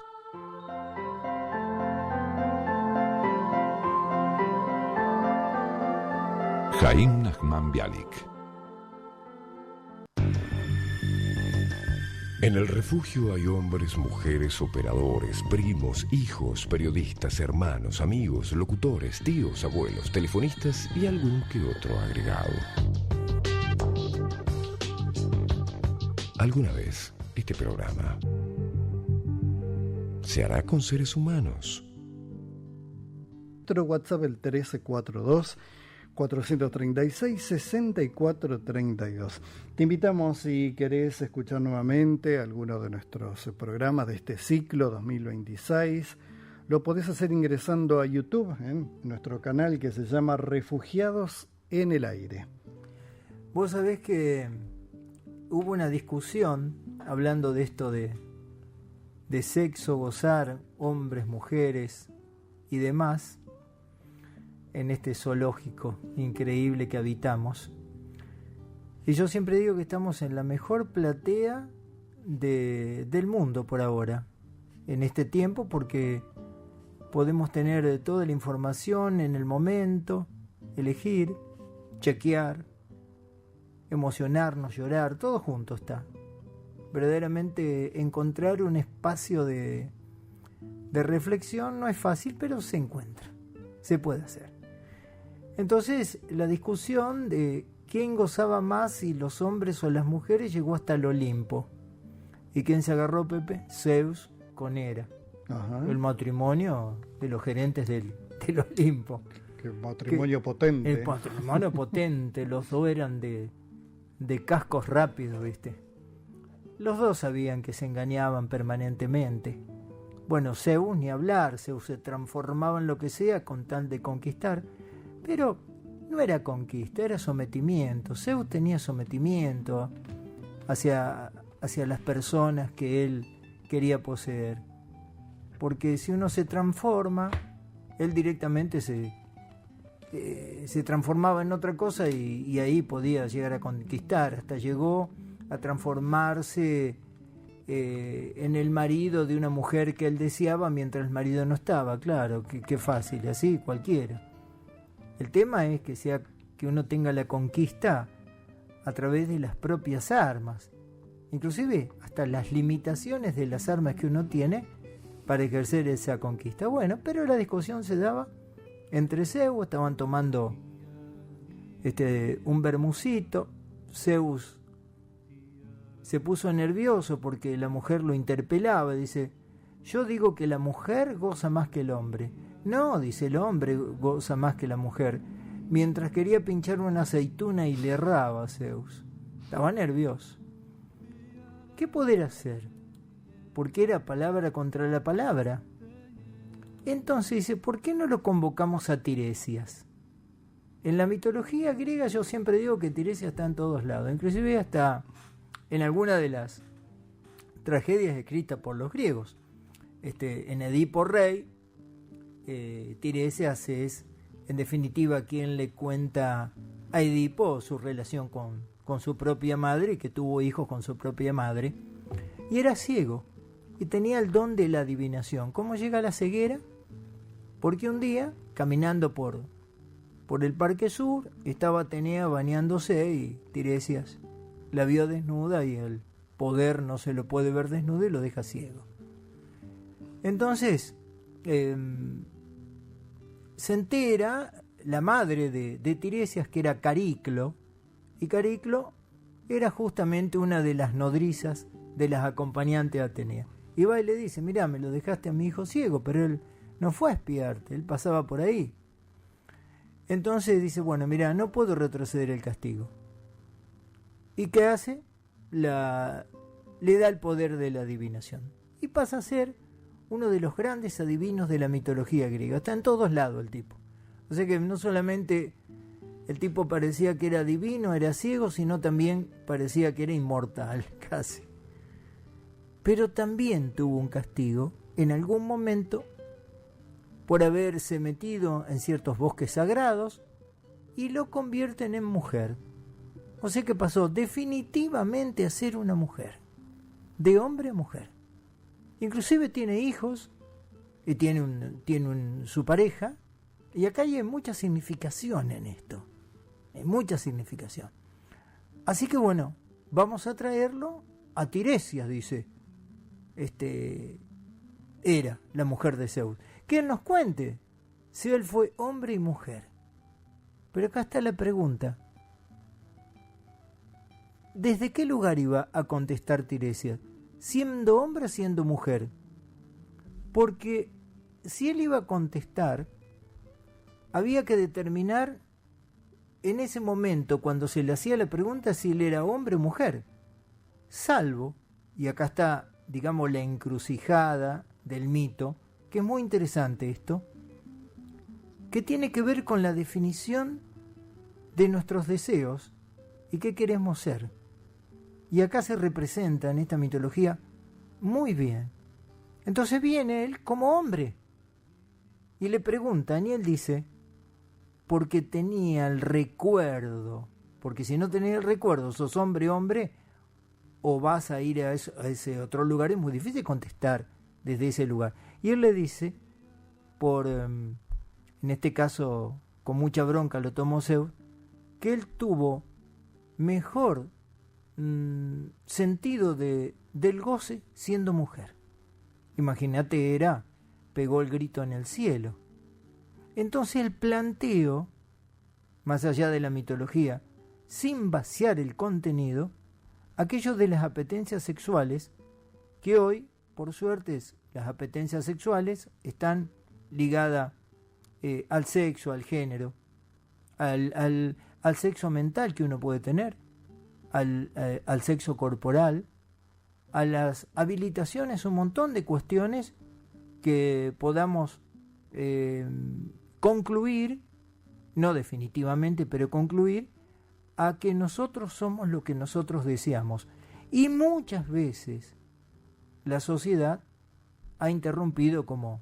Jaime Nachman Bialik. En el refugio hay hombres, mujeres, operadores, primos, hijos, periodistas, hermanos, amigos, locutores, tíos, abuelos, telefonistas y algún que otro agregado. Alguna vez este programa se hará con seres humanos. Nuestro WhatsApp el 1342-436-6432. Te invitamos, si querés escuchar nuevamente alguno de nuestros programas de este ciclo 2026, lo podés hacer ingresando a YouTube, en nuestro canal que se llama Refugiados en el Aire. Vos sabés que hubo una discusión hablando de esto de sexo, gozar, hombres, mujeres y demás, en este zoológico increíble que habitamos. Y yo siempre digo que estamos en la mejor platea del mundo por ahora, en este tiempo, porque podemos tener toda la información en el momento, elegir, chequear, emocionarnos, llorar, todo junto está. Verdaderamente encontrar un espacio de reflexión no es fácil, pero se encuentra, se puede hacer. Entonces la discusión de quién gozaba más, si los hombres o las mujeres, llegó hasta el Olimpo. ¿Y quién se agarró, Pepe? Zeus con Hera. Ajá. El matrimonio de los gerentes del Olimpo. Qué matrimonio potente. El matrimonio potente, los dos eran de cascos rápidos, ¿viste? Los dos sabían que se engañaban permanentemente. Bueno, Zeus ni hablar, Zeus se transformaba en lo que sea con tal de conquistar. Pero no era conquista, era sometimiento. Zeus tenía sometimiento hacia las personas que él quería poseer. Porque si uno se transforma, él directamente se transformaba en otra cosa y ahí podía llegar a conquistar. Hasta llegó a transformarse en el marido de una mujer que él deseaba mientras el marido no estaba. Claro, qué fácil, así cualquiera. El tema es que uno tenga la conquista a través de las propias armas, inclusive hasta las limitaciones de las armas que uno tiene para ejercer esa conquista. Bueno, pero la discusión se daba entre Zeus, estaban tomando un vermucito. Zeus se puso nervioso porque la mujer lo interpelaba, dice: yo digo que la mujer goza más que el hombre. No, dice, el hombre goza más que la mujer. Mientras quería pinchar una aceituna y le erraba a Zeus. Estaba nervioso. ¿Qué poder hacer? Porque era palabra contra la palabra. Entonces dice: ¿por qué no lo convocamos a Tiresias? En la mitología griega yo siempre digo que Tiresias está en todos lados, inclusive hasta en alguna de las tragedias escritas por los griegos. En Edipo Rey, Tiresias es, en definitiva, quien le cuenta a Edipo su relación con su propia madre, y que tuvo hijos con su propia madre, y era ciego, y tenía el don de la adivinación. ¿Cómo llega a la ceguera? Porque un día, caminando por el Parque Sur, estaba Atenea bañándose y Tiresias la vio desnuda, y el poder no se lo puede ver desnudo y lo deja ciego. Entonces, se entera la madre de Tiresias, que era Cariclo, Y Cariclo era justamente una de las nodrizas de las acompañantes de Atenea. Y va y le dice, mirá, me lo dejaste a mi hijo ciego, pero él no fue a espiarte, él pasaba por ahí. Entonces dice, bueno, mirá, no puedo retroceder el castigo. ¿Y qué hace? Le da el poder de la adivinación. Y pasa a ser uno de los grandes adivinos de la mitología griega. Está en todos lados el tipo. O sea que no solamente el tipo parecía que era divino, era ciego, sino también parecía que era inmortal, casi. Pero también tuvo un castigo en algún momento por haberse metido en ciertos bosques sagrados y lo convierten en mujer. O sea que pasó definitivamente a ser una mujer, de hombre a mujer. Inclusive tiene hijos y tiene su pareja, y acá hay mucha significación en esto, hay mucha significación. Así que bueno, vamos a traerlo a Tiresias, dice, era la mujer de Zeus. Que él nos cuente si él fue hombre y mujer. Pero acá está la pregunta. ¿Desde qué lugar iba a contestar Tiresias? ¿Siendo hombre o siendo mujer? Porque si él iba a contestar, había que determinar en ese momento, cuando se le hacía la pregunta, si él era hombre o mujer. Salvo, y acá está, digamos, la encrucijada del mito, que es muy interesante esto, que tiene que ver con la definición de nuestros deseos y qué queremos ser. Y acá se representa en esta mitología muy bien. Entonces viene él como hombre y le preguntan, y él dice, porque tenía el recuerdo, porque si no tenés el recuerdo, sos hombre, o vas a ir a ese otro lugar, es muy difícil contestar desde ese lugar. Y él le dice, en este caso con mucha bronca lo tomó Zeus, que él tuvo mejor sentido del goce siendo mujer. Imagínate, pegó el grito en el cielo. Entonces el planteo, más allá de la mitología, sin vaciar el contenido, aquello de las apetencias sexuales, que hoy, por suerte, las apetencias sexuales están ligadas al sexo, al género, al sexo mental que uno puede tener, al sexo corporal, a las habilitaciones, un montón de cuestiones que podamos concluir, no definitivamente, pero concluir, a que nosotros somos lo que nosotros deseamos. Y muchas veces la sociedad ha interrumpido, como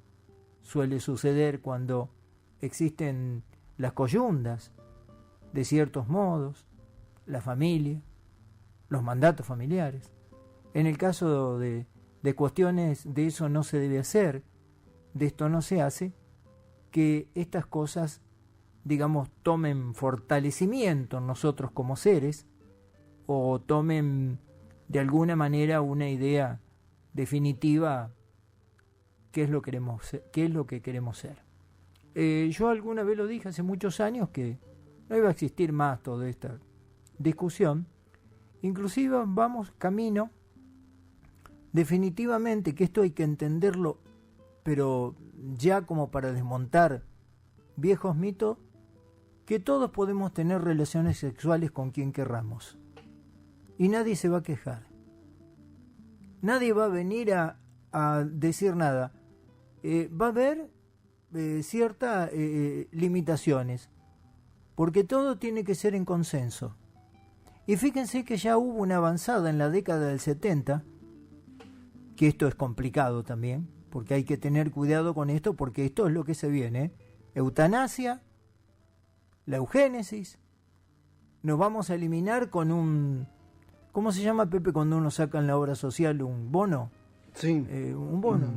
suele suceder cuando existen las coyundas, de ciertos modos, la familia, los mandatos familiares. En el caso de cuestiones de eso no se debe hacer, de esto no se hace, que estas cosas, digamos, tomen fortalecimiento en nosotros como seres, o tomen de alguna manera una idea definitiva qué es lo que queremos ser. Yo alguna vez lo dije hace muchos años que no iba a existir más toda esta discusión. Inclusive vamos camino, definitivamente, que esto hay que entenderlo, pero ya como para desmontar viejos mitos, que todos podemos tener relaciones sexuales con quien querramos. Y nadie se va a quejar. Nadie va a venir a decir nada. Va a haber ciertas limitaciones, porque todo tiene que ser en consenso. Y fíjense que ya hubo una avanzada en la década del 70, que esto es complicado también, porque hay que tener cuidado con esto, porque esto es lo que se viene. Eutanasia, la eugénesis, nos vamos a eliminar con un... ¿Cómo se llama, Pepe, cuando uno saca en la obra social un bono? Sí. Un bono.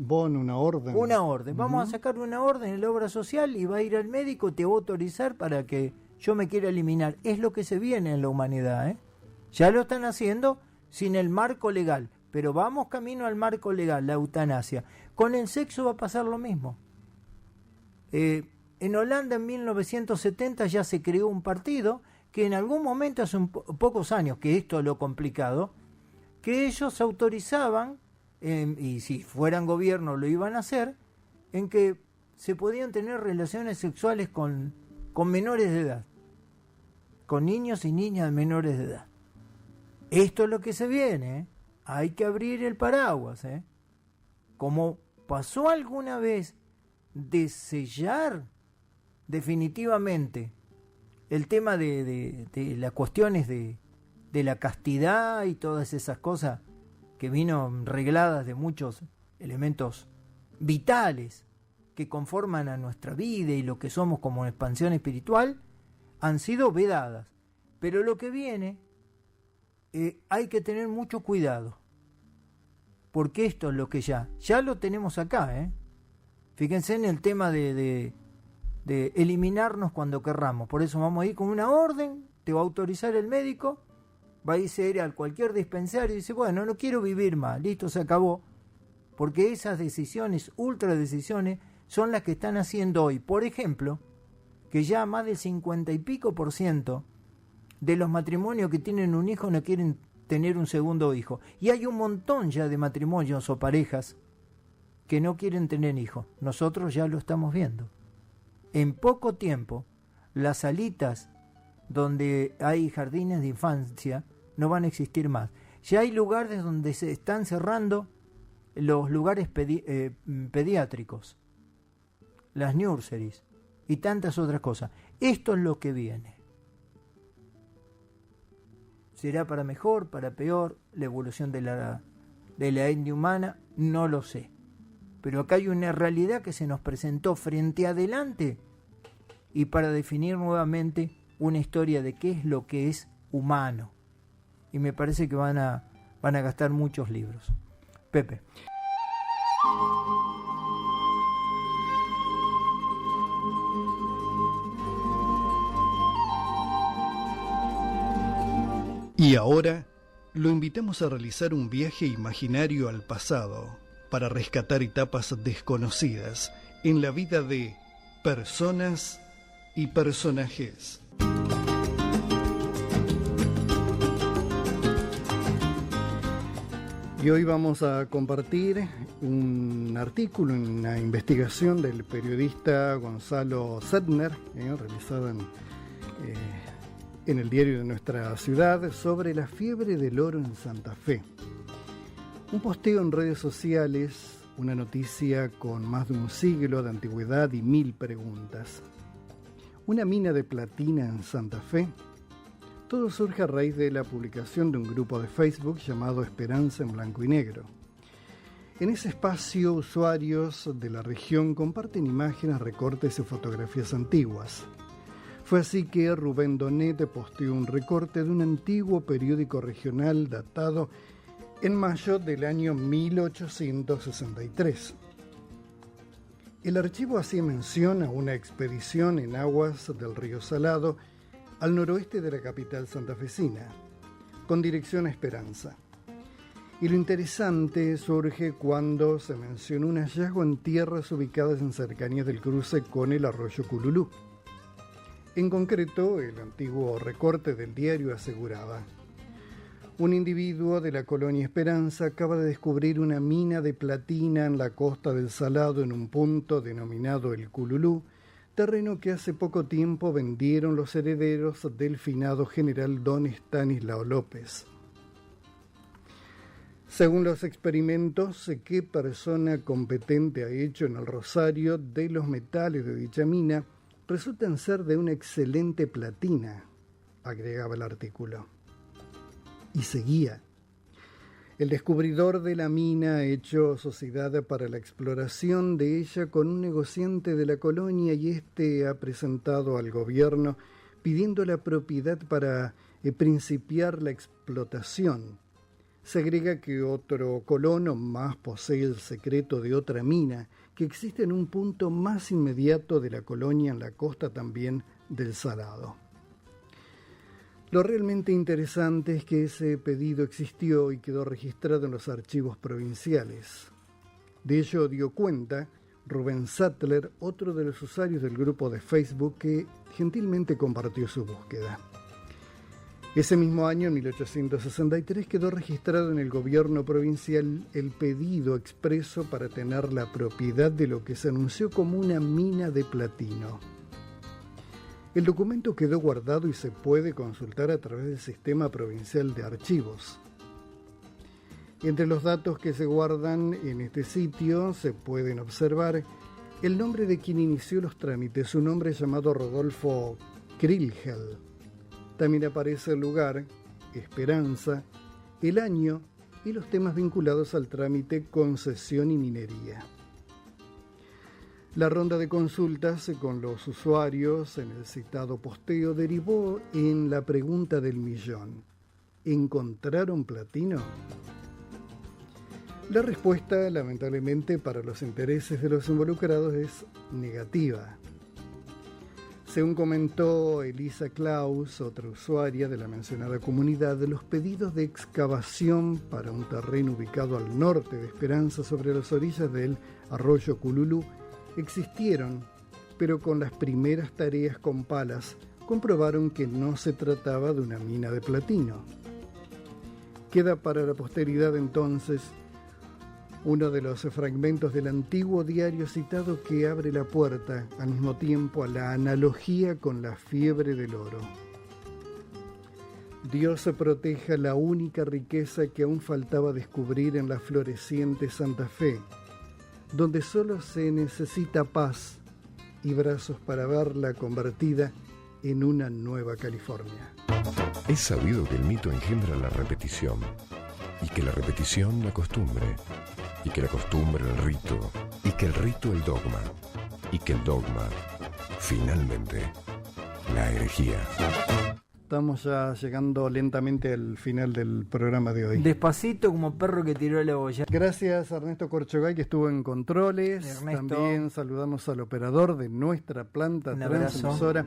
Bono, una orden. Una orden. Vamos a sacar una orden en la obra social y va a ir al médico, te va a autorizar para que yo me quiera eliminar. Es lo que se viene en la humanidad, ¿eh? Ya lo están haciendo sin el marco legal, pero vamos camino al marco legal, la eutanasia. Con el sexo va a pasar lo mismo. En Holanda en 1970 ya se creó un partido que en algún momento, hace pocos años, que esto es lo complicado, que ellos autorizaban, y si fueran gobierno lo iban a hacer, en que se podían tener relaciones sexuales con menores de edad, con niños y niñas menores de edad. Esto es lo que se viene, ¿eh? Hay que abrir el paraguas, ¿eh? Como pasó alguna vez de sellar definitivamente el tema de las cuestiones de la castidad y todas esas cosas que vino regladas de muchos elementos vitales que conforman a nuestra vida y lo que somos como expansión espiritual, han sido vedadas. Pero lo que viene, hay que tener mucho cuidado, porque esto es lo que ya lo tenemos acá, ¿eh? Fíjense en el tema de eliminarnos cuando querramos. Por eso vamos a ir con una orden, te va a autorizar el médico, va a irse a cualquier dispensario y dice, bueno, no quiero vivir más, listo, se acabó. Porque esas decisiones, ultra decisiones, son las que están haciendo hoy. Por ejemplo, que ya más del 50 y pico % de los matrimonios que tienen un hijo no quieren tener un segundo hijo. Y hay un montón ya de matrimonios o parejas que no quieren tener hijos. Nosotros ya lo estamos viendo. En poco tiempo, las salitas donde hay jardines de infancia no van a existir más. Ya hay lugares donde se están cerrando los lugares pediátricos, las nurseries y tantas otras cosas. Esto es lo que viene. ¿Será para mejor, para peor, la evolución de la etnia humana? No lo sé. Pero acá hay una realidad que se nos presentó frente adelante y para definir nuevamente una historia de qué es lo que es humano. Y me parece que van a gastar muchos libros. Pepe. Y ahora lo invitamos a realizar un viaje imaginario al pasado para rescatar etapas desconocidas en la vida de personas y personajes. Y hoy vamos a compartir un artículo, una investigación del periodista Gonzalo Zettner, realizada en el diario de nuestra ciudad, sobre la fiebre del oro en Santa Fe. Un posteo en redes sociales, una noticia con más de un siglo de antigüedad y 1000 preguntas. Una mina de platina en Santa Fe. Todo surge a raíz de la publicación de un grupo de Facebook llamado Esperanza en Blanco y Negro. En ese espacio, usuarios de la región comparten imágenes, recortes y fotografías antiguas. Fue así que Rubén Donet posteó un recorte de un antiguo periódico regional datado en mayo del año 1863. El archivo hacía mención a una expedición en aguas del río Salado al noroeste de la capital santafesina, con dirección a Esperanza. Y lo interesante surge cuando se menciona un hallazgo en tierras ubicadas en cercanías del cruce con el arroyo Cululú. En concreto, el antiguo recorte del diario aseguraba: un individuo de la colonia Esperanza acaba de descubrir una mina de platina en la costa del Salado en un punto denominado el Cululú, terreno que hace poco tiempo vendieron los herederos del finado general don Estanislao López. Según los experimentos que persona competente ha hecho en el rosario de los metales de dicha mina, resultan ser de una excelente platina, agregaba el artículo. Y seguía: el descubridor de la mina ha hecho sociedad para la exploración de ella con un negociante de la colonia y éste ha presentado al gobierno pidiendo la propiedad para principiar la explotación. Se agrega que otro colono más posee el secreto de otra mina que existe en un punto más inmediato de la colonia en la costa también del Salado. Lo realmente interesante es que ese pedido existió y quedó registrado en los archivos provinciales. De ello dio cuenta Rubén Sattler, otro de los usuarios del grupo de Facebook que gentilmente compartió su búsqueda. Ese mismo año, en 1863, quedó registrado en el gobierno provincial el pedido expreso para tener la propiedad de lo que se anunció como una mina de platino. El documento quedó guardado y se puede consultar a través del Sistema Provincial de Archivos. Entre los datos que se guardan en este sitio se pueden observar el nombre de quien inició los trámites, un hombre llamado Rodolfo Krilhel. También aparece el lugar, Esperanza, el año y los temas vinculados al trámite concesión y minería. La ronda de consultas con los usuarios en el citado posteo derivó en la pregunta del millón: ¿encontraron platino? La respuesta, lamentablemente para los intereses de los involucrados, es negativa. Según comentó Elisa Klaus, otra usuaria de la mencionada comunidad, los pedidos de excavación para un terreno ubicado al norte de Esperanza, sobre las orillas del arroyo Cululú, existieron, pero con las primeras tareas con palas comprobaron que no se trataba de una mina de platino. Queda para la posteridad entonces uno de los fragmentos del antiguo diario citado que abre la puerta al mismo tiempo a la analogía con la fiebre del oro. Dios se proteja la única riqueza que aún faltaba descubrir en la floreciente Santa Fe, donde solo se necesita paz y brazos para verla convertida en una nueva California. Es sabido que el mito engendra la repetición, y que la repetición la costumbre, y que la costumbre el rito, y que el rito el dogma, y que el dogma, finalmente, la herejía. Estamos ya llegando lentamente al final del programa de hoy. Despacito como perro que tiró la olla. Gracias a Ernesto Corchogay, que estuvo en controles. Ernesto. También saludamos al operador de nuestra planta Un abrazo. transmisora.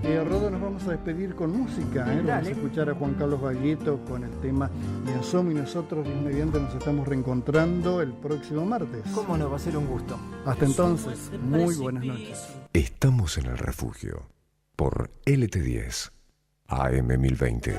Rodo, nos vamos a despedir con música. Vamos a escuchar a Juan Carlos Baglietto con el tema Me Asomo, y nosotros, Dios mediante, nos estamos reencontrando el próximo martes. ¿Cómo no? Va a ser un gusto. Hasta entonces, muy buenas noches. Estamos en el refugio por LT10 AM 1020.